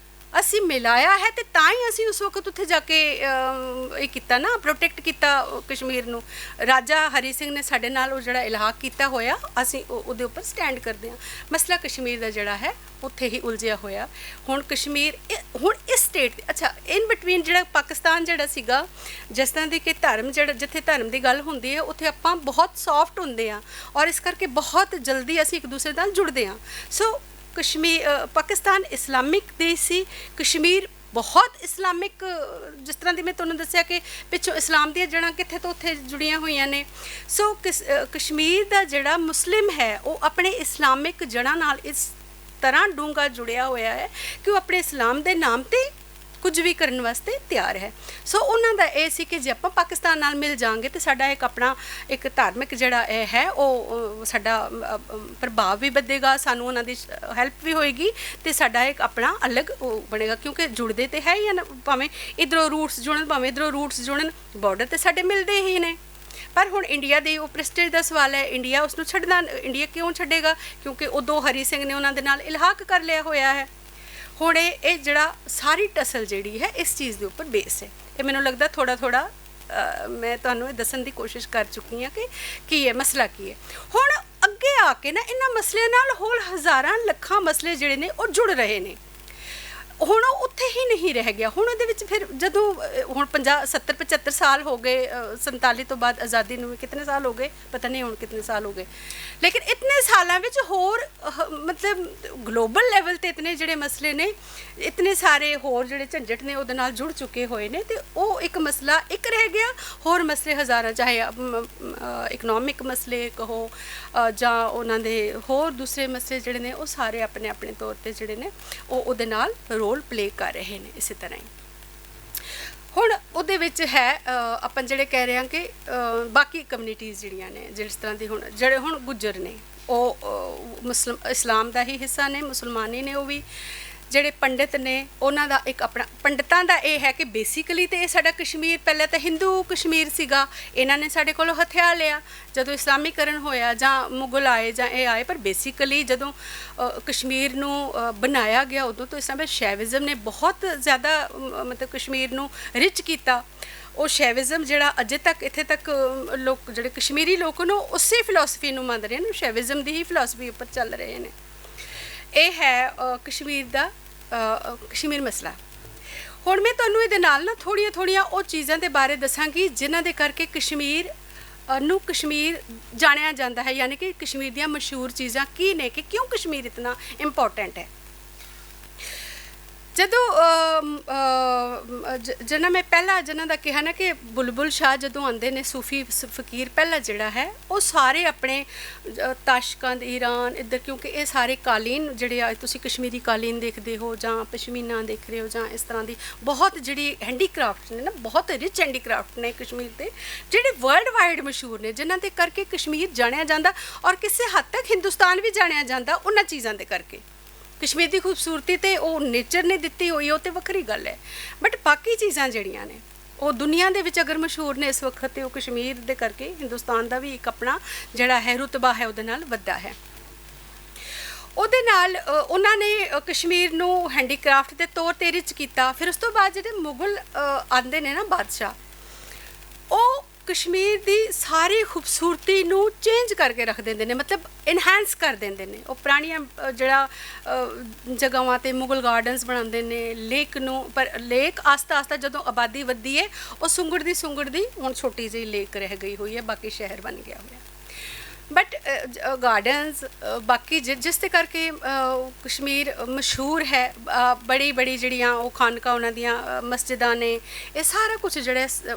ਅਸੀਂ ਮਿਲਾਇਆ ਹੈ ਤੇ ਤਾਂ ਹੀ ਅਸੀਂ ਉਸ ਵਕਤ ਉੱਥੇ ਜਾ ਕੇ ਇਹ ਕੀਤਾ ਨਾ, ਪ੍ਰੋਟੈਕਟ ਕੀਤਾ ਕਸ਼ਮੀਰ ਨੂੰ। ਰਾਜਾ ਹਰੀ ਸਿੰਘ ਨੇ ਸਾਡੇ ਨਾਲ ਉਹ ਜਿਹੜਾ ਇਲਹਾਕ ਕੀਤਾ ਹੋਇਆ, ਅਸੀਂ ਉਹਦੇ ਉੱਪਰ ਸਟੈਂਡ ਕਰਦੇ ਹਾਂ। ਮਸਲਾ ਕਸ਼ਮੀਰ ਦਾ ਜਿਹੜਾ ਹੈ ਉੱਥੇ ਹੀ ਉਲਝਿਆ ਹੋਇਆ। ਹੁਣ ਕਸ਼ਮੀਰ ਹੁਣ ਇਸ ਸਟੇਟ ਅੱਛਾ ਇਨ ਬਿਟਵੀਨ ਜਿਹੜਾ ਪਾਕਿਸਤਾਨ ਜਿਹੜਾ ਸੀਗਾ, ਜਿਸ ਤਰ੍ਹਾਂ ਦੀ ਕਿ ਧਰਮ ਜਿਹੜਾ ਜਿੱਥੇ ਧਰਮ ਦੀ ਗੱਲ ਹੁੰਦੀ ਹੈ ਉੱਥੇ ਆਪਾਂ ਬਹੁਤ ਸੌਫਟ ਹੁੰਦੇ ਹਾਂ ਔਰ ਇਸ ਕਰਕੇ ਬਹੁਤ ਜਲਦੀ ਅਸੀਂ ਇੱਕ ਦੂਸਰੇ ਨਾਲ ਜੁੜਦੇ ਹਾਂ। ਸੋ ਪਾਕਿਸਤਾਨ ਇਸਲਾਮਿਕ ਦੇਸ਼ ਸੀ, ਕਸ਼ਮੀਰ ਬਹੁਤ ਇਸਲਾਮਿਕ, ਜਿਸ ਤਰ੍ਹਾਂ ਦੀ ਮੈਂ ਤੁਹਾਨੂੰ ਦੱਸਿਆ ਕਿ ਪਿੱਛੋਂ ਇਸਲਾਮ ਦੀਆਂ ਜੜ੍ਹਾਂ ਕਿੱਥੇ ਤੋਂ ਉੱਥੇ ਜੁੜੀਆਂ ਹੋਈਆਂ ਨੇ। ਸੋ ਕਸ਼ਮੀਰ ਦਾ ਜਿਹੜਾ ਮੁਸਲਿਮ ਹੈ ਉਹ ਆਪਣੇ ਇਸਲਾਮਿਕ ਜੜ੍ਹਾਂ ਨਾਲ ਇਸ ਤਰ੍ਹਾਂ ਡੂੰਘਾ ਜੁੜਿਆ ਹੋਇਆ ਹੈ ਕਿ ਉਹ ਆਪਣੇ ਇਸਲਾਮ ਦੇ ਨਾਮ 'ਤੇ ਕੁਝ ਵੀ ਕਰਨ ਵਾਸਤੇ ਤਿਆਰ ਹੈ। ਸੋ ਉਹਨਾਂ ਦਾ ਇਹ ਸੀ ਕਿ ਜੇ ਆਪਾਂ ਪਾਕਿਸਤਾਨ ਨਾਲ ਮਿਲ ਜਾਵਾਂਗੇ ਤਾਂ ਸਾਡਾ ਇੱਕ ਆਪਣਾ ਇੱਕ ਧਾਰਮਿਕ ਜਿਹੜਾ ਇਹ ਹੈ ਉਹ ਸਾਡਾ ਪ੍ਰਭਾਵ ਵੀ ਵਧੇਗਾ, ਸਾਨੂੰ ਉਹਨਾਂ ਦੀ ਹੈਲਪ ਵੀ ਹੋਏਗੀ ਅਤੇ ਸਾਡਾ ਇੱਕ ਆਪਣਾ ਅਲੱਗ ਉਹ ਬਣੇਗਾ, ਕਿਉਂਕਿ ਜੁੜਦੇ ਤਾਂ ਹੈ ਹੀ ਨਾ, ਭਾਵੇਂ ਇੱਧਰੋਂ ਰੂਟਸ ਜੁੜਨ ਭਾਵੇਂ ਇੱਧਰੋਂ ਰੂਟਸ ਜੁੜਨ, ਬਾਰਡਰ ਤਾਂ ਸਾਡੇ ਮਿਲਦੇ ਹੀ ਨੇ। ਪਰ ਹੁਣ ਇੰਡੀਆ ਦੀ ਉਹ ਪ੍ਰੈਸਟੀਜ ਦਾ ਸਵਾਲ ਹੈ, ਇੰਡੀਆ ਉਸ ਨੂੰ ਛੱਡਣਾ, ਇੰਡੀਆ ਕਿਉਂ ਛੱਡੇਗਾ, ਕਿਉਂਕਿ ਉਦੋਂ ਹਰੀ ਸਿੰਘ ਨੇ ਉਹਨਾਂ ਦੇ ਨਾਲ ਇਲਹਾਕ ਕਰ ਲਿਆ ਹੋਇਆ ਹੈ। ਹੁਣ ਇਹ ਜਿਹੜਾ ਸਾਰੀ ਟਸਲ ਜਿਹੜੀ ਹੈ ਇਸ ਚੀਜ਼ ਦੇ ਉੱਪਰ ਬੇਸ ਹੈ। ਇਹ ਮੈਨੂੰ ਲੱਗਦਾ ਥੋੜ੍ਹਾ ਮੈਂ ਤੁਹਾਨੂੰ ਇਹ ਦੱਸਣ ਦੀ ਕੋਸ਼ਿਸ਼ ਕਰ ਚੁੱਕੀ ਹਾਂ ਕਿ ਕੀ ਹੈ ਮਸਲਾ, ਕੀ ਹੈ। ਹੁਣ ਅੱਗੇ ਆ ਕੇ ਨਾ ਇਹਨਾਂ ਮਸਲਿਆਂ ਨਾਲ ਹੋਰ ਹਜ਼ਾਰਾਂ ਲੱਖਾਂ ਮਸਲੇ ਜਿਹੜੇ ਨੇ ਉਹ ਜੁੜ ਰਹੇ ਨੇ। ਹੁਣ ਉਹ ਉੱਥੇ ਹੀ ਨਹੀਂ ਰਹਿ ਗਿਆ। ਹੁਣ ਉਹਦੇ ਵਿੱਚ ਫਿਰ ਜਦੋਂ ਹੁਣ 70-75 ਸਾਲ ਹੋ ਗਏ 47 ਤੋਂ ਬਾਅਦ ਆਜ਼ਾਦੀ ਨੂੰ, ਕਿਤਨੇ ਸਾਲ ਹੋ ਗਏ ਪਤਾ ਨਹੀਂ ਹੁਣ ਕਿਤਨੇ ਸਾਲ ਹੋ ਗਏ, ਲੇਕਿਨ ਇਤਨੇ ਸਾਲਾਂ ਵਿੱਚ ਹੋਰ ਮਤਲਬ ਗਲੋਬਲ ਲੈਵਲ 'ਤੇ ਇਤਨੇ ਜਿਹੜੇ ਮਸਲੇ ਨੇ, ਇਤਨੇ ਸਾਰੇ ਹੋਰ ਜਿਹੜੇ ਝੰਜਟ ਨੇ ਉਹਦੇ ਨਾਲ ਜੁੜ ਚੁੱਕੇ ਹੋਏ ਨੇ, ਅਤੇ ਉਹ ਇੱਕ ਮਸਲਾ ਇੱਕ ਰਹਿ ਗਿਆ, ਹੋਰ ਮਸਲੇ ਹਜ਼ਾਰਾਂ, ਚਾਹੇ ਇਕਨੋਮਿਕ ਮਸਲੇ ਕਹੋ ਜਾਂ ਉਹਨਾਂ ਦੇ ਹੋਰ ਦੂਸਰੇ ਮਸਲੇ ਜਿਹੜੇ ਨੇ ਉਹ ਸਾਰੇ ਆਪਣੇ ਆਪਣੇ ਤੌਰ 'ਤੇ ਜਿਹੜੇ ਨੇ ਉਹ ਉਹਦੇ ਨਾਲ ਰੋਲ ਪਲੇ ਕਰ ਰਹੇ ਨੇ। ਇਸੇ ਤਰ੍ਹਾਂ ਹੀ ਹੁਣ ਉਹਦੇ ਵਿੱਚ ਹੈ ਆਪਾਂ ਜਿਹੜੇ ਕਹਿ ਰਹੇ ਹਾਂ ਕਿ ਬਾਕੀ ਕਮਿਊਨਿਟੀਜ਼ ਜਿਹੜੀਆਂ ਨੇ, ਜਿਸ ਤਰ੍ਹਾਂ ਦੀ ਹੁਣ ਜਿਹੜੇ ਹੁਣ ਗੁੱਜਰ ਨੇ ਉਹ ਇਸਲਾਮ ਦਾ ਹੀ ਹਿੱਸਾ ਨੇ, ਮੁਸਲਮਾਨੀ ਨੇ ਉਹ ਵੀ, ਜਿਹੜੇ ਪੰਡਿਤ ਨੇ ਉਹਨਾਂ ਦਾ ਇੱਕ ਆਪਣਾ ਪੰਡਤਾਂ ਦਾ ਇਹ ਹੈ ਕਿ ਬੇਸਿਕਲੀ ਤੇ ਇਹ ਸਾਡਾ ਕਸ਼ਮੀਰ ਪਹਿਲਾਂ ਤਾਂ ਹਿੰਦੂ ਕਸ਼ਮੀਰ ਸੀਗਾ, ਇਹਨਾਂ ਨੇ ਸਾਡੇ ਕੋਲੋਂ ਹਥਿਆ ਲਿਆ ਜਦੋਂ ਇਸਲਾਮੀਕਰਨ ਹੋਇਆ ਜਾਂ ਮੁਗਲ ਆਏ ਜਾਂ ਇਹ ਆਏ, ਪਰ ਬੇਸਿਕਲੀ ਜਦੋਂ ਕਸ਼ਮੀਰ ਨੂੰ ਬਣਾਇਆ ਗਿਆ ਉਦੋਂ ਤੋਂ ਇਸ ਸਮੇਂ ਸ਼ੈਵਿਜ਼ਮ ਨੇ ਬਹੁਤ ਜ਼ਿਆਦਾ ਮਤਲਬ ਕਸ਼ਮੀਰ ਨੂੰ ਰਿਚ ਕੀਤਾ। ਉਹ ਸ਼ੈਵਿਜ਼ਮ ਜਿਹੜਾ ਅਜੇ ਤੱਕ ਇੱਥੇ ਤੱਕ ਲੋਕ ਜਿਹੜੇ ਕਸ਼ਮੀਰੀ ਲੋਕ ਨੇ ਉਸੇ ਫਿਲਾਸਫੀ ਨੂੰ ਮੰਨ ਰਹੇ ਨੇ, ਸ਼ੈਵਿਜ਼ਮ ਦੀ ਹੀ ਫਿਲਾਸਫੀ ਉੱਪਰ ਚੱਲ ਰਹੇ ਨੇ। ਇਹ ਹੈ ਕਸ਼ਮੀਰ ਦਾ ਕਸ਼ਮੀਰ ਮਸਲਾ। ਹੁਣ ਮੈਂ ਤੁਹਾਨੂੰ ਇਹਦੇ ਨਾਲ ਨਾ ਥੋੜ੍ਹੀਆਂ ਉਹ ਚੀਜ਼ਾਂ ਦੇ ਬਾਰੇ ਦੱਸਾਂਗੀ ਜਿਨ੍ਹਾਂ ਦੇ ਕਰਕੇ ਕਸ਼ਮੀਰ ਨੂੰ ਕਸ਼ਮੀਰ ਜਾਣਿਆ ਜਾਂਦਾ ਹੈ, ਯਾਨੀ ਕਿ ਕਸ਼ਮੀਰ ਦੀਆਂ ਮਸ਼ਹੂਰ ਚੀਜ਼ਾਂ ਕੀ ਨੇ ਕਿ ਕਿਉਂ ਕਸ਼ਮੀਰ ਇਤਨਾ ਇੰਪੋਰਟੈਂਟ ਹੈ। ਜਦੋਂ ਜਿਹਨਾਂ ਮੈਂ ਪਹਿਲਾਂ ਜਿਹਨਾਂ ਦਾ ਕਿਹਾ ਨਾ ਕਿ ਬੁਲਬੁਲ ਸ਼ਾਹ ਜਦੋਂ ਆਉਂਦੇ ਨੇ ਸੂਫੀ ਫਕੀਰ ਪਹਿਲਾ ਜਿਹੜਾ ਹੈ ਉਹ ਸਾਰੇ ਆਪਣੇ ਤਾਸ਼ਕੰਦ ਈਰਾਨ ਇੱਧਰ, ਕਿਉਂਕਿ ਇਹ ਸਾਰੇ ਕਾਲੀਨ ਜਿਹੜੇ ਆ ਤੁਸੀਂ ਕਸ਼ਮੀਰੀ ਕਾਲੀਨ ਦੇਖਦੇ ਹੋ ਜਾਂ ਪਸ਼ਮੀਨਾ ਦੇਖ ਰਹੇ ਹੋ ਜਾਂ ਇਸ ਤਰ੍ਹਾਂ ਦੀ ਬਹੁਤ ਜਿਹੜੀ ਹੈਂਡੀਕ੍ਰਾਫਟ ਨੇ ਨਾ, ਬਹੁਤ ਰਿਚ ਹੈਂਡੀਕ੍ਰਾਫਟ ਨੇ ਕਸ਼ਮੀਰ ਦੇ ਜਿਹੜੇ ਵਰਲਡ ਵਾਈਡ ਮਸ਼ਹੂਰ ਨੇ, ਜਿਨ੍ਹਾਂ ਦੇ ਕਰਕੇ ਕਸ਼ਮੀਰ ਜਾਣਿਆ ਜਾਂਦਾ ਔਰ ਕਿਸੇ ਹੱਦ ਤੱਕ ਹਿੰਦੁਸਤਾਨ ਵੀ ਜਾਣਿਆ ਜਾਂਦਾ ਉਹਨਾਂ ਚੀਜ਼ਾਂ ਦੇ ਕਰਕੇ। ਕਸ਼ਮੀਰ ਦੀ ਖੂਬਸੂਰਤੀ ਤੇ ਉਹ ਨੇਚਰ ਨੇ ਦਿੱਤੀ ਹੋਈ, ਉਹ ਤੇ ਵੱਖਰੀ ਗੱਲ ਹੈ, ਬਟ ਬਾਕੀ ਚੀਜ਼ਾਂ ਜਿਹੜੀਆਂ ਨੇ ਉਹ ਦੁਨੀਆ ਦੇ ਵਿੱਚ ਅਗਰ ਮਸ਼ਹੂਰ ਨੇ ਇਸ ਵਕਤ ਤੇ ਉਹ ਕਸ਼ਮੀਰ ਦੇ ਕਰਕੇ ਹਿੰਦੁਸਤਾਨ ਦਾ ਵੀ ਇੱਕ ਆਪਣਾ ਜਿਹੜਾ ਹੈ ਰੁਤਬਾ ਹੈ ਉਹਦੇ ਨਾਲ ਵੱਧਾ ਹੈ। ਉਹਦੇ ਨਾਲ ਉਹਨਾਂ ਨੇ ਕਸ਼ਮੀਰ ਨੂੰ ਹੈਂਡੀਕ੍ਰਾਫਟ ਦੇ ਤੌਰ ਤੇ ਰਿਚ ਕੀਤਾ। ਫਿਰ ਉਸ ਤੋਂ ਬਾਅਦ ਜਿਹੜੇ ਮੁਗਲ ਆਉਂਦੇ ਨੇ ਨਾ ਬਾਦਸ਼ਾਹ, ਉਹ ਕਸ਼ਮੀਰ ਦੀ ਸਾਰੀ ਖੂਬਸੂਰਤੀ ਨੂੰ ਚੇਂਜ ਕਰਕੇ ਰੱਖ ਦਿੰਦੇ ਨੇ, ਮਤਲਬ ਇਨਹੈਂਸ ਕਰ ਦਿੰਦੇ ਨੇ। ਉਹ ਪੁਰਾਣੀਆਂ ਜਿਹੜਾ ਜਗ੍ਹਾਵਾਂ 'ਤੇ ਮੁਗਲ ਗਾਰਡਨਸ ਬਣਾਉਂਦੇ ਨੇ, ਲੇਕ ਨੂੰ, ਪਰ ਲੇਕ ਆਸਤਾ ਆਸਤਾ ਜਦੋਂ ਆਬਾਦੀ ਵੱਧਦੀ ਹੈ ਉਹ ਸੁੰਗੜ ਦੀ ਹੁਣ ਛੋਟੀ ਜਿਹੀ ਲੇਕ ਰਹਿ ਗਈ ਹੋਈ ਹੈ, ਬਾਕੀ ਸ਼ਹਿਰ ਬਣ ਗਿਆ ਹੋਇਆ। ਬਟ ਗਾਰਡਨਸ ਬਾਕੀ ਜਿਸ ਦੇ ਕਰਕੇ ਕਸ਼ਮੀਰ ਮਸ਼ਹੂਰ ਹੈ, ਬੜੀ ਜਿਹੜੀਆਂ ਉਹ ਖਾਨਕਾ ਉਹਨਾਂ ਦੀਆਂ ਮਸਜਿਦਾਂ ਨੇ, ਇਹ ਸਾਰਾ ਕੁਝ ਜਿਹੜਾ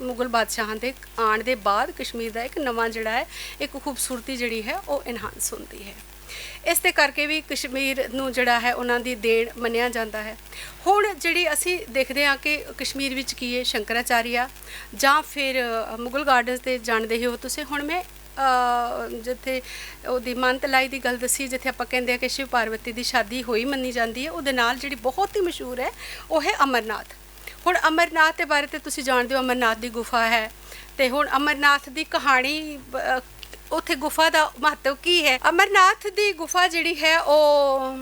ਮੁਗਲ ਬਾਦਸ਼ਾਹਾਂ ਦੇ ਆਉਣ ਦੇ ਬਾਅਦ ਕਸ਼ਮੀਰ ਦਾ ਇੱਕ ਨਵਾਂ ਜਿਹੜਾ ਹੈ ਇੱਕ ਖੂਬਸੂਰਤੀ ਜਿਹੜੀ ਹੈ ਉਹ ਇਨਹਾਂਸ ਹੁੰਦੀ ਹੈ। ਇਸ ਦੇ ਕਰਕੇ ਵੀ ਕਸ਼ਮੀਰ ਨੂੰ ਜਿਹੜਾ ਹੈ ਉਹਨਾਂ ਦੀ ਦੇਣ ਮੰਨਿਆ ਜਾਂਦਾ ਹੈ। ਹੁਣ ਜਿਹੜੀ ਅਸੀਂ ਦੇਖਦੇ ਹਾਂ ਕਿ ਕਸ਼ਮੀਰ ਵਿੱਚ ਕੀ ਹੈ, ਸ਼ੰਕਰਾਚਾਰੀਆ ਜਾਂ ਫਿਰ ਮੁਗਲ ਗਾਰਡਨਸ 'ਤੇ ਜਾਣਦੇ ਹੀ ਹੋ ਤੁਸੀਂ। ਹੁਣ ਮੈਂ ਜਿੱਥੇ ਉਹਦੀ ਮਾਨਤਲਾਈ ਦੀ ਗੱਲ ਦੱਸੀ, ਜਿੱਥੇ ਆਪਾਂ ਕਹਿੰਦੇ ਆ ਕਿ ਸ਼ਿਵ ਪਾਰਵਤੀ ਦੀ ਸ਼ਾਦੀ ਹੋਈ ਮੰਨੀ ਜਾਂਦੀ ਹੈ, ਉਹਦੇ ਨਾਲ ਜਿਹੜੀ ਬਹੁਤ ਹੀ ਮਸ਼ਹੂਰ ਹੈ ਉਹ ਹੈ ਅਮਰਨਾਥ। ਹੁਣ ਅਮਰਨਾਥ ਦੇ ਬਾਰੇ ਤੇ ਤੁਸੀਂ ਜਾਣਦੇ ਹੋ, ਅਮਰਨਾਥ ਦੀ ਗੁਫਾ ਹੈ। ਤੇ ਹੁਣ ਅਮਰਨਾਥ ਦੀ ਕਹਾਣੀ, ਉੱਥੇ ਗੁਫਾ ਦਾ ਮਹੱਤਵ ਕੀ ਹੈ। ਅਮਰਨਾਥ ਦੀ ਗੁਫਾ ਜਿਹੜੀ ਹੈ ਉਹ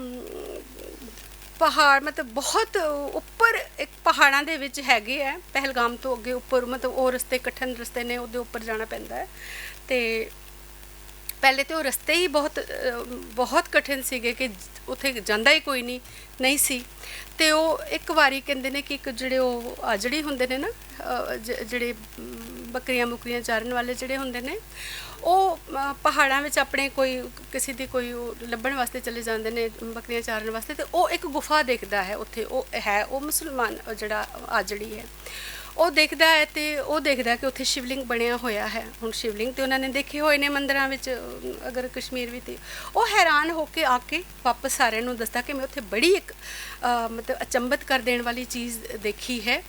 ਪਹਾੜ ਮਤਲਬ ਬਹੁਤ ਉੱਪਰ ਇੱਕ ਪਹਾੜਾਂ ਦੇ ਵਿੱਚ ਹੈਗੇ ਹੈ, ਪਹਿਲਗਾਮ ਤੋਂ ਅੱਗੇ ਉੱਪਰ, ਮਤਲਬ ਉਹ ਰਸਤੇ ਕਠਿਨ ਰਸਤੇ ਨੇ, ਉਹਦੇ ਉੱਪਰ ਜਾਣਾ ਪੈਂਦਾ ਹੈ। ਤੇ ਪਹਿਲੇ ਤੇ ਉਹ ਰਸਤੇ ਹੀ ਬਹੁਤ ਕਠਿਨ ਸੀਗੇ ਕਿ ਉੱਥੇ ਜਾਂਦਾ ਹੀ ਕੋਈ ਨਹੀਂ ਸੀ। ਤੇ ਉਹ ਇੱਕ ਵਾਰੀ ਕਹਿੰਦੇ ਨੇ ਕਿ ਇੱਕ ਜਿਹੜੇ ਉਹ ਆਜੜੀ ਹੁੰਦੇ ਨੇ ਨਾ, ਜਿਹੜੇ ਬੱਕਰੀਆਂ ਬੁਕਰੀਆਂ ਚਾਰਨ ਵਾਲੇ ਜਿਹੜੇ ਹੁੰਦੇ ਨੇ, ਉਹ ਪਹਾੜਾਂ ਵਿੱਚ ਆਪਣੇ ਕਿਸੇ ਦੀ ਕੋਈ ਲੱਭਣ ਵਾਸਤੇ ਚਲੇ ਜਾਂਦੇ ਨੇ ਬੱਕਰੀਆਂ ਚਾਰਨ ਵਾਸਤੇ। ਤੇ ਉਹ ਇੱਕ ਗੁਫਾ ਦੇਖਦਾ ਹੈ ਉੱਥੇ, ਉਹ ਮੁਸਲਮਾਨ ਜਿਹੜਾ ਆਜੜੀ ਹੈ ਉਹ ਦੇਖਦਾ ਹੈ, ਤੇ ਉਹ ਦੇਖਦਾ ਕਿ ਉੱਥੇ ਸ਼ਿਵਲਿੰਗ ਬਣਿਆ ਹੋਇਆ ਹੈ। ਹੁਣ ਸ਼ਿਵਲਿੰਗ ਤੇ ਉਹਨਾਂ ਨੇ ਦੇਖੇ ਹੋਏ ਨੇ ਮੰਦਿਰਾਂ ਵਿੱਚ ਅਗਰ ਕਸ਼ਮੀਰ ਵੀ, ਤੇ ਉਹ ਹੈਰਾਨ ਹੋ ਕੇ ਆ ਕੇ ਵਾਪਸ ਸਾਰਿਆਂ ਨੂੰ ਦੱਸਦਾ ਕਿ ਮੈਂ ਉੱਥੇ ਬੜੀ ਇੱਕ ਮਤਲਬ ਅਚੰਭਤ ਕਰ ਦੇਣ ਵਾਲੀ ਚੀਜ਼ ਦੇਖੀ ਹੈ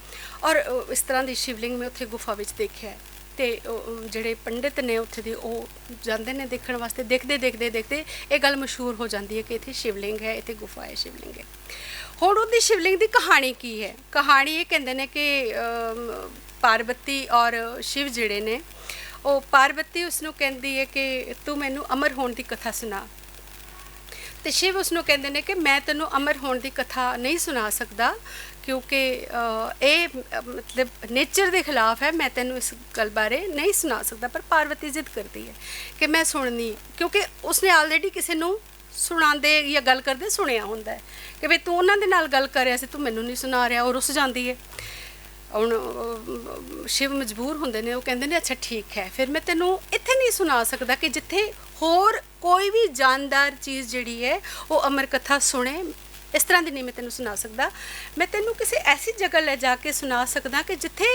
ਔਰ ਇਸ ਤਰ੍ਹਾਂ ਦੀ ਸ਼ਿਵਲਿੰਗ ਮੈਂ ਉੱਥੇ ਗੁਫਾ ਵਿੱਚ ਦੇਖਿਆ ਹੈ। ਤੇ ਜਿਹੜੇ ਪੰਡਿਤ ਨੇ ਉੱਥੇ ਦੇ ਉਹ ਜਾਂਦੇ ਨੇ ਦੇਖਣ ਵਾਸਤੇ, ਦੇਖਦੇ ਇਹ ਗੱਲ ਮਸ਼ਹੂਰ ਹੋ ਜਾਂਦੀ ਹੈ ਕਿ ਇੱਥੇ ਸ਼ਿਵਲਿੰਗ ਹੈ, ਇੱਥੇ ਗੁਫਾ ਹੈ, ਸ਼ਿਵਲਿੰਗ ਹੈ। ਹੁਣ ਉਹਦੀ ਸ਼ਿਵਲਿੰਗ ਦੀ ਕਹਾਣੀ ਕੀ ਹੈ? ਕਹਾਣੀ ਇਹ ਕਹਿੰਦੇ ਨੇ ਕਿ ਪਾਰਵਤੀ ਔਰ ਸ਼ਿਵ ਜਿਹੜੇ ਨੇ, ਉਹ ਪਾਰਵਤੀ ਉਸਨੂੰ ਕਹਿੰਦੀ ਹੈ ਕਿ ਤੂੰ ਮੈਨੂੰ ਅਮਰ ਹੋਣ ਦੀ ਕਥਾ ਸੁਣਾ, ਤੇ ਸ਼ਿਵ ਉਸਨੂੰ ਕਹਿੰਦੇ ਨੇ ਕਿ ਮੈਂ ਤੈਨੂੰ ਅਮਰ ਹੋਣ ਦੀ ਕਥਾ ਨਹੀਂ ਸੁਣਾ ਸਕਦਾ ਕਿਉਂਕਿ ਇਹ ਮਤਲਬ ਨੇਚਰ ਦੇ ਖਿਲਾਫ ਹੈ, ਮੈਂ ਤੈਨੂੰ ਇਸ ਗੱਲ ਬਾਰੇ ਨਹੀਂ ਸੁਣਾ ਸਕਦਾ। ਪਰ ਪਾਰਵਤੀ ਜ਼ਿੱਦ ਕਰਦੀ ਹੈ ਕਿ ਮੈਂ ਸੁਣਨੀ, ਕਿਉਂਕਿ ਉਸਨੇ ਆਲਰੇਡੀ ਕਿਸੇ ਨੂੰ ਸੁਣਾਉਂਦੇ ਜਾਂ ਗੱਲ ਕਰਦੇ ਸੁਣਿਆ ਹੁੰਦਾ ਹੈ ਕਿ ਵੀ ਤੂੰ ਉਹਨਾਂ ਦੇ ਨਾਲ ਗੱਲ ਕਰ ਰਿਹਾ ਸੀ, ਤੂੰ ਮੈਨੂੰ ਨਹੀਂ ਸੁਣਾ ਰਿਹਾ, ਉਹ ਰੁੱਸ ਜਾਂਦੀ ਹੈ। ਹੁਣ ਸ਼ਿਵ ਮਜਬੂਰ ਹੁੰਦੇ ਨੇ, ਉਹ ਕਹਿੰਦੇ ਨੇ ਅੱਛਾ ਠੀਕ ਹੈ, ਫਿਰ ਮੈਂ ਤੈਨੂੰ ਇੱਥੇ ਨਹੀਂ ਸੁਣਾ ਸਕਦਾ ਕਿ ਜਿੱਥੇ ਹੋਰ ਕੋਈ ਵੀ ਜਾਨਦਾਰ ਚੀਜ਼ ਜਿਹੜੀ ਹੈ ਉਹ ਅਮਰ ਕਥਾ ਸੁਣੇ, ਇਸ ਤਰ੍ਹਾਂ ਦੀ ਨਹੀਂ ਮੈਂ ਤੈਨੂੰ ਸੁਣਾ ਸਕਦਾ। ਮੈਂ ਤੈਨੂੰ ਕਿਸੇ ਐਸੀ ਜਗ੍ਹਾ ਲੈ ਜਾ ਕੇ ਸੁਣਾ ਸਕਦਾ ਕਿ ਜਿੱਥੇ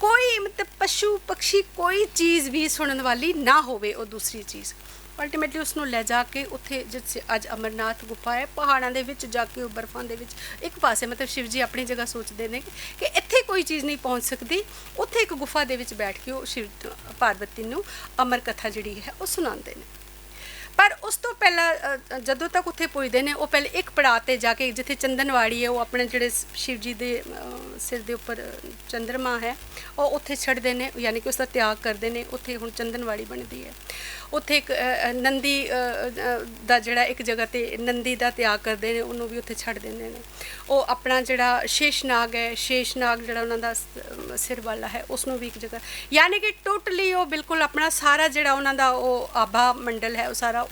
ਕੋਈ ਮਤਲਬ ਪਸ਼ੂ ਪਕਸ਼ੀ ਕੋਈ ਚੀਜ਼ ਵੀ ਸੁਣਨ ਵਾਲੀ ਨਾ ਹੋਵੇ, ਉਹ ਦੂਸਰੀ ਚੀਜ਼। ਅਲਟੀਮੇਟਲੀ ਉਸਨੂੰ ਲੈ ਜਾ ਕੇ ਉੱਥੇ ਜਿੱਥੇ ਅੱਜ ਅਮਰਨਾਥ ਗੁਫਾ ਹੈ, ਪਹਾੜਾਂ ਦੇ ਵਿੱਚ ਜਾ ਕੇ ਉਹ ਬਰਫਾਂ ਦੇ ਵਿੱਚ ਇੱਕ ਪਾਸੇ ਮਤਲਬ ਸ਼ਿਵ ਜੀ ਆਪਣੀ ਜਗ੍ਹਾ ਸੋਚਦੇ ਨੇ ਕਿ ਇੱਥੇ ਕੋਈ ਚੀਜ਼ ਨਹੀਂ ਪਹੁੰਚ ਸਕਦੀ, ਉੱਥੇ ਇੱਕ ਗੁਫਾ ਦੇ ਵਿੱਚ ਬੈਠ ਕੇ ਉਹ ਸ਼ਿਵ ਪਾਰਵਤੀ ਨੂੰ ਅਮਰ ਕਥਾ ਜਿਹੜੀ ਹੈ ਉਹ ਸੁਣਾਉਂਦੇ ਨੇ। पर उस तो पहला जदों तक उत्थे पुजदे ने, वो पहले एक पड़ाव ते जाके जिथे चंदनवाड़ी है, वो अपने जिहड़े शिव जी दे सिर दे उपर चंद्रमा है वो उत्थे छड्डदे ने, यानी कि उसका त्याग करते हैं। उत्थे हुण चंदनवाड़ी बनती है, उत्थे एक नंदी दा जिहड़ा एक जगह ते नंदी दा त्याग करते हैं, उन्होंने भी उत्थे छड्ड देंदे ने। वो अपना जिहड़ा शेषनाग है, शेषनाग जिहड़ा उन्हां दा सिर वाला है, उसनों भी एक जगह, यानी कि टोटली वो बिल्कुल अपना सारा जिहड़ा उन्हां दा वो आभा मंडल है वो सारा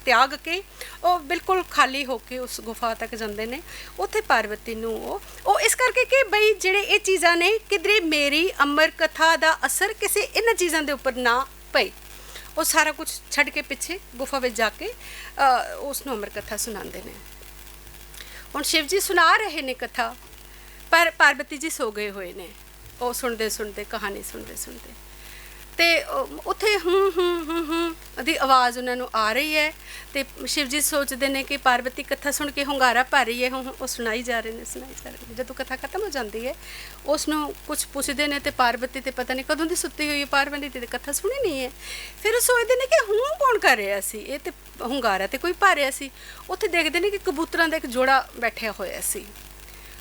त्याग के वो बिल्कुल खाली होके उस गुफा तक जाते हैं। उत्थे पार्वती नूं वो इस करके कि बई जिहड़े ये चीज़ां ने किधरे मेरी अमर कथा दा असर किसी इन्हां चीज़ां दे उपर ना पई, वो सारा कुछ छड्ड के पिछे गुफा में जाके उसनों अमर कथा सुनाते हैं। हुण शिव जी सुना रहे ने कथा, पर पार्वती जी सो गए हुए ने, वो सुनते सुनते कहानी सुनते सुनते, तो उत्थे दी आवाज़ उन्होंने आ रही है। तो शिव जी सोचते हैं कि पार्वती कथा सुन के हुंगारा पा रही है, वो सुनाई जा रहे हैं सुनाई जा रहे हैं। जदों कथा खत्म हो जाती है, उसनों कुछ पुछते हैं, तो पार्वती तो पता नहीं कदों की सुती हुई है, पार्वती तो कथा सुनी नहीं है। फिर सोचते हैं कि हूँ कौन कर रहा सी, ये तो हुंगारा तो कोई पा रहा सी। उत्थे देखते हैं कि कबूतरां दा एक जोड़ा बैठा होया सी,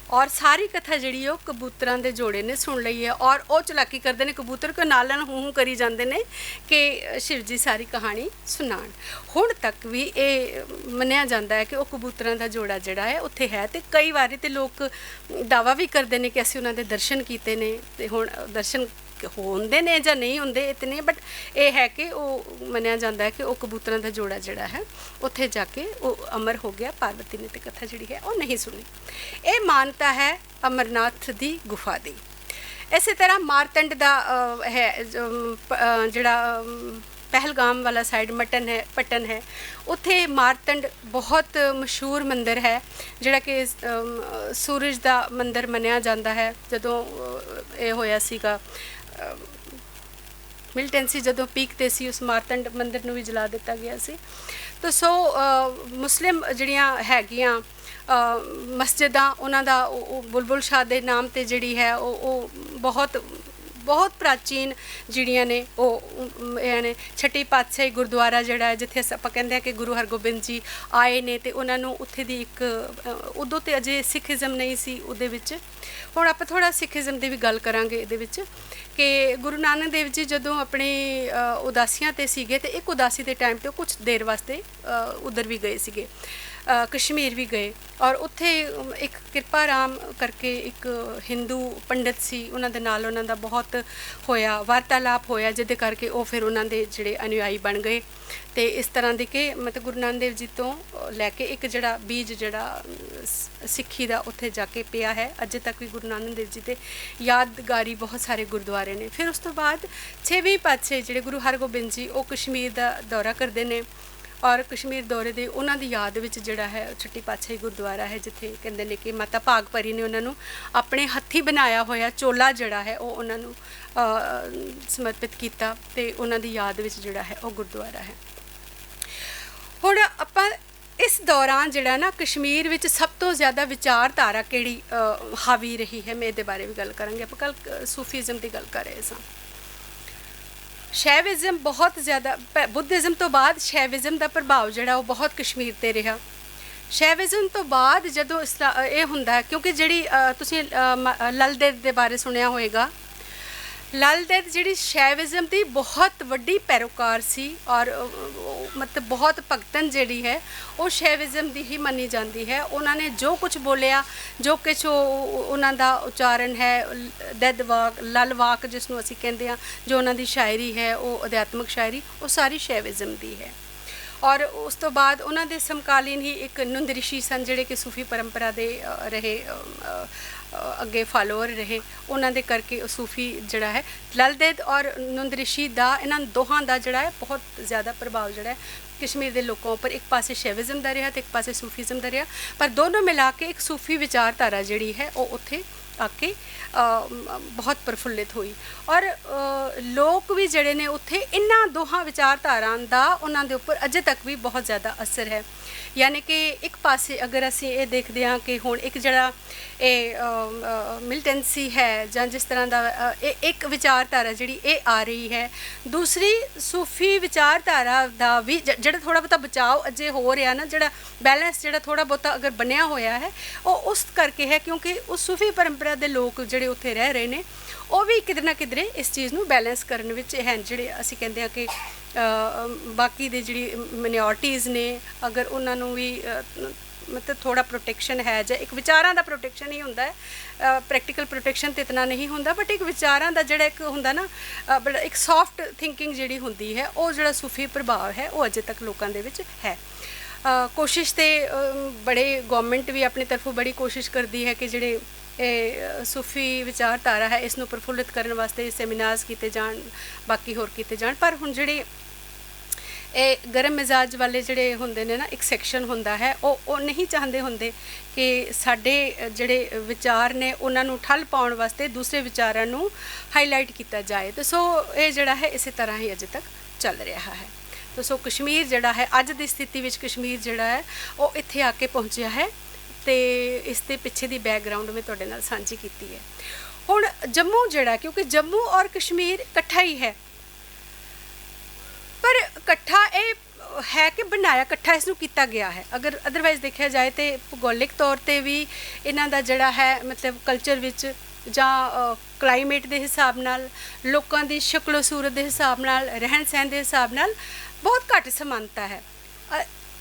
और सारी कथा जिहड़ी है कबूतरां दे जोड़े ने सुन लई है, और वो चलाकी करते हैं, कबूतर को नाल हूँ करी जाते हैं कि शिव जी सारी कहानी सुनाण। हुण तक भी ये मन्निया जाता है कि वो कबूतरां दा जोड़ा जिहड़ा है उत्थे है। तो कई बारी तो लोग दावा भी करते हैं कि असीं उन्हां दे दर्शन कीते ने, ते हुण दर्शन होंदे ने जां नहीं होंदे इतने, बट ये है कि वो मन्निया जाता है कि वो कबूतरां दा जोड़ा जिहड़ा है उत्थे जाके वो अमर हो गया। पार्वती ने तो कथा जिहड़ी है वो नहीं सुनी। ये मानता है अमरनाथ दी गुफा दी। इस तरह मारतंड दा है जिहड़ा पहलगाम वाला साइड पटन है, उत्थे मारतंड बहुत मशहूर मंदिर है, जिहड़ा कि सूरज दा मंदिर मन्निया जाता है। जदों ये होया सीगा मिलिटेंसी जदों पीक ते सी, उस मारतंड मंदिर नूं भी जला दिता गया सी। तो सो मुस्लिम जिहड़ियां हैगियां मस्जिदां, उन्हां दा बुलबुल शाह दे नाम ते जिहड़ी है वो बहुत बहुत प्राचीन जिहड़ियां ने वो यानी छठी पातशाही गुरुद्वारा जिहड़ा है, जिथे आपां कहंदे हैं कि गुरु हरगोबिंद जी आए ने, ते उन्हां नूं उत्थे दी एक उदों ते अजे सिखिज़म नहीं सी उहदे विच। हुण आपां थोड़ा सिखिज़म दी भी गल करांगे इहदे विच कि गुरु नानक देव जी जदों अपनी उदासियां ते सीगे, ते एक उदासी के टाइम ते कुछ देर वास्ते उधर भी गए सीगे, कश्मीर भी गए। और उत्थे एक कृपा राम करके एक हिंदू पंडित सी, उन्हां दे नाल उन्हां दा बहुत होया वार्तालाप होया, जिहदे करके वो फिर उन्हां दे जिहड़े अनुयायी बन गए। तो इस तरह के कि मतलब गुरु नानक देव जी तो लैके एक जिहड़ा बीज जिहड़ा सिक्खी दा उत्थे जाके पिया है, अजे तक भी गुरु नानक देव जी के यादगारी बहुत सारे गुरुद्वारे ने। फिर उस तो बाद 6वीं पातशाही जिहड़े गुरु हरगोबिंद जी वो कश्मीर का दौरा करते हैं, और कश्मीर दौरे दे उन्हां दी याद विच जिहड़ा है छठी पातशाही गुरुद्वारा है, जिथे कहंदे ने कि माता भागभरी ने उन्हां नूं अपने हत्थी बनाया होया चोला जिहड़ा है वो उन्हां नूं समर्पित किया, ते उन्हां दी याद विच जिहड़ा है वो गुरुद्वारा है। हुण आपां इस दौरान जिहड़ा ना कश्मीर विच सब तो ज़्यादा विचारधारा किहड़ी हावी रही है, मैं इहदे बारे भी गल करांगे। आपां कल सूफीज़म की गल कर रहे सां। शैविज़म बहुत ज़्यादा, बुद्धिज़म तो बाद शैविज़म का प्रभाव जिहड़ा वो बहुत कश्मीर ते रहा। शैविज़म तो बाद जदों ये हुंदा है, क्योंकि जिहड़ी तुसीं लल देद दे बारे सुनिया होएगा, लल देद जिहड़ी शैविज़म की बहुत वड्डी पैरोकार सी, और मतलब बहुत भगतन जिहड़ी है वो शैविज़म की ही मनी जाती है। उन्होंने जो कुछ बोलिया, जो कुछ उन्हां दा उच्चारण है, दैद वाक लल वाक जिसनों असीं कहंदे हां, जो उन्हां दी शायरी है वो अध्यात्मक शायरी, वो सारी शैविज़म की है। और उस तो बाद उन्हां दे समकालीन ही एक नंद ऋषि सन जिहड़े कि सूफी परंपरा दे रहे, अगे फॉलोअर रहे, उन्हां दे करके सूफी जिहड़ा है लल देद और नंद ऋषि दा, इन्हां दोहां दा जिहड़ा है बहुत ज़्यादा प्रभाव जिहड़ा है कश्मीर के लोगों पर, एक पासे शैविज़म का रहा तो एक पासे सूफीज़म का रहा, पर दोनों मिला के एक सूफी विचारधारा जिहड़ी है वो उत्थे आके बहुत प्रफुल्लित हुई। और लोग भी जड़े ने उत्थे इन्हां दोहां विचारधारां दा उन्हां दे उपर अजे तक भी बहुत ज़्यादा असर है। यानी कि एक पासे अगर असीं ये देखते हाँ कि हुण एक जड़ा मिलिटेंसी है जां जिस तरह का एक विचारधारा जिहड़ी ये आ रही है, दूसरी सूफी विचारधारा दा भी जिहड़ा थोड़ा बहुता बचाव अजे हो रहा ना, जिहड़ा बैलेंस जिहड़ा थोड़ा बहुता अगर बनया होया है वो उस करके है क्योंकि उस सूफी परंपरा के लोग जिहड़े उत्थे रह रहे ने वो भी किधर ना किधरे इस चीज़ नूं बैलेंस करन विच हैं। जिहड़े असीं कहंदे हां कि बाकी दे जिहड़ी मिनोरिटीज़ ने अगर उन्होंने भी मतलब थोड़ा प्रोटेक्शन है जां एक विचारां दा प्रोटेक्शन ही हुंदा है, प्रैक्टिकल प्रोटेक्शन तो इतना नहीं हुंदा, बट एक विचारां दा जिहड़ा एक हुंदा ना बड़ा एक सॉफ्ट थिंकिंग जिहड़ी हुंदी है वो जिहड़ा सूफी प्रभाव है वो अजे तक लोकां दे विच है। कोशिश तो बड़े गवर्नमेंट भी अपनी तरफों बड़ी कोशिश करती है कि जिहड़े सूफी विचारधारा है इसनूं प्रफुल्लित करने वास्ते सैमीनार्स किए जाण, बाकी होर किए जाण, पर हुण जिहड़े गर्म मिजाज वाले जिहड़े हुंदे ने ना एक सैक्शन हुंदा है वो नहीं चाहते हुंदे कि साडे जिहड़े विचार ने उन्हां नूं ठल पाउण वास्ते दूसरे विचारां नूं हाईलाइट किया जाए। तो सो ये जिहड़ा है इस तरह ही अजे तक चल रहा है। तो सो कश्मीर जिहड़ा है अज की स्थिति विच कश्मीर जिहड़ा है वो इत्थे आके पहुंचा है, तो इसके पिछे की बैकग्राउंड मैं तुहाडे नाल सांझी कीती है। हुण जम्मू जिहड़ा क्योंकि जम्मू और कश्मीर इकट्ठा ही है, पर इकट्ठा ये है कि बनाया इकट्ठा इसनूं कीता गया है। अगर अदरवाइज़ देखा जाए तो भूगोलिक तौर पर भी इन्हां दा जिहड़ा है मतलब कल्चर विच जां क्लाइमेट के हिसाब नाल, लोकां दी शक्लो सूरत के हिसाब नाल, रहन सहन के हिसाब नाल बहुत घੱਟ समानता है।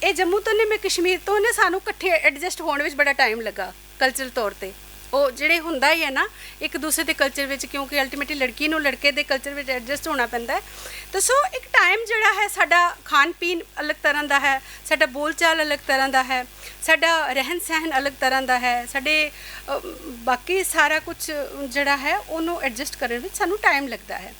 ये जम्मू तो ने मैं कश्मीर तो ने सानू इकट्ठे एडजस्ट होने में बड़ा टाइम लगा कल्चर तौर पर। वो जिहड़े हुंदा ही है ना एक दूसरे के कल्चर विच, क्योंकि अल्टीमेटली लड़की नूं लड़के के कल्चर विच एडजस्ट होना पैंदा है। तो सो एक टाइम जिहड़ा है साडा खान पीन अलग तरह का है, साडा बोल चाल अलग तरह का है, साडा रहन सहन अलग तरह का है, साडे बाकी सारा कुछ जिहड़ा है उन्होंने एडजस्ट करने में सानू टाइम लगता है।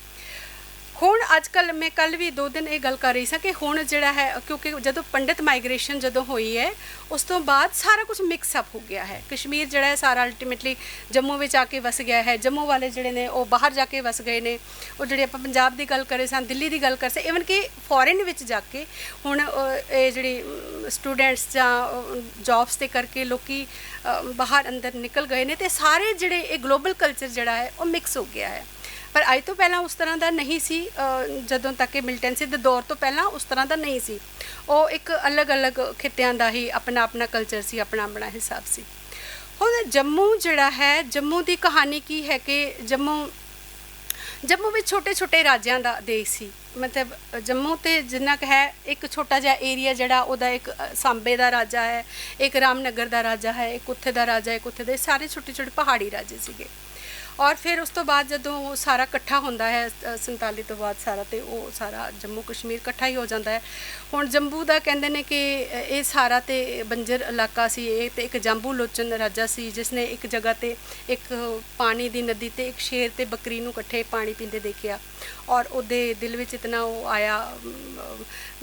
हुण अजकल मैं कल भी 2 दिन ये गल कर रही सी कि हुण जिहड़ा है क्योंकि जदों पंडित माइग्रेशन जदों हुई है उस तो बाद सारा कुछ मिक्सअप हो गया है। कश्मीर जिहड़ा है सारा अल्टीमेटली जम्मू विच आके वस गया है। जम्मू वाले जिहड़े ने वो बाहर जाके वस गए ने। वो जिहड़े आपां पंजाब की गल करे सन, दिल्ली की गल कर से, इवन कि फॉरेन विच जाके हुण ये जिहड़ी स्टूडेंट्स जां जॉब्स ते करके लोकी बाहर अंदर निकल गए ने, ते सारे जिहड़े ये ग्लोबल कल्चर जिहड़ा है वो मिक्स हो गया है। पर अज तो पहला उस तरह का नहीं सी, जदों तक मिलिटेंसी के दौर तो पहला उस तरह का नहीं सी। वो एक अलग अलग खित्तियां का ही अपना अपना कल्चर सी, अपना अपना हिसाब से। हुण जम्मू जिहड़ा है, जम्मू की कहानी की है कि जम्मू में छोटे छोटे राज्यों का देश सी। मतलब जम्मू तो जिन्ना क है एक छोटा जिहा एरिया जिहड़ा उहदा एक सांबे का राजा है, एक रामनगर का राजा है, एक उत्थे का राजा, एक उत्थे दे, सारे छोटे छोटे पहाड़ी राज्य सीगे। और फिर उस तो बाद जदों सारा इकट्ठा होंदा है 47 तो बाद सारा, तो वो सारा जम्मू कश्मीर इकट्ठा ही हो जाता है। हुण जम्मू का कहंदे ने कि ये सारा तो बंजर इलाका सी, ये तो एक जांबू लोचन राजा सी जिसने एक जगह ते एक पानी दी नदी ते एक शेर ते बकरी नूं इकट्ठे पानी पींदे देखिया, और उहदे दिल विच इतना वो आया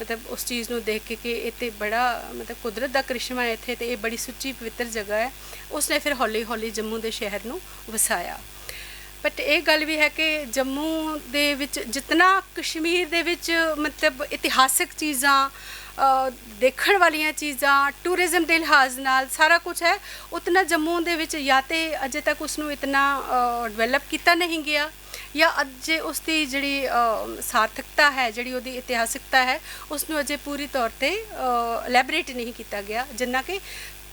मतलब उस चीज़ नूं देख के कि ये तो बड़ा मतलब कुदरत का करिश्मा है इत्थे, ते ये बड़ी सुच्ची पवित्र जगह है। उसने फिर हौली हौली जम्मू के शहर नूं वसाया। बट ये गल भी है कि जम्मू दे विच जितना कश्मीर दे विच मतलब इतिहासिक चीज़ां देखण वालियां चीज़ां टूरिज़म के लिहाज नाल सारा कुछ है, उतना जम्मू दे विच या तो अजे तक उसनूं इतना डिवेलप किया नहीं गया, या अजे उसकी जिहड़ी सार्थकता है, जिहड़ी उहदी इतिहासिकता है, उसनूं अजे पूरी तौर पर एलैबोरेट नहीं किया गया, जिन्ना कि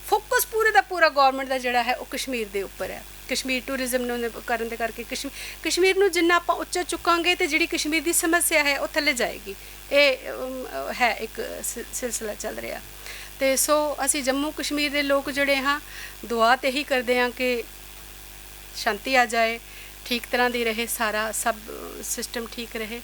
फोकस पूरे का पूरा गौरमेंट का जिहड़ा है वो कश्मीर के उपर है। कश्मीर टूरिज़म नूं करन दे करके कश्मीर नूं जिन्ना आपां उच्चा चुकांगे तो जिहड़ी कश्मीर की समस्या है वो थल्ले जाएगी। ये है एक सिलसिला चल रहा। तो सो असी जम्मू कश्मीर के लोग जिहड़े हाँ दुआ तो यही करते हैं कि शांति आ जाए, ठीक तरह दी रहे, सारा सब सिस्टम ठीक रहे।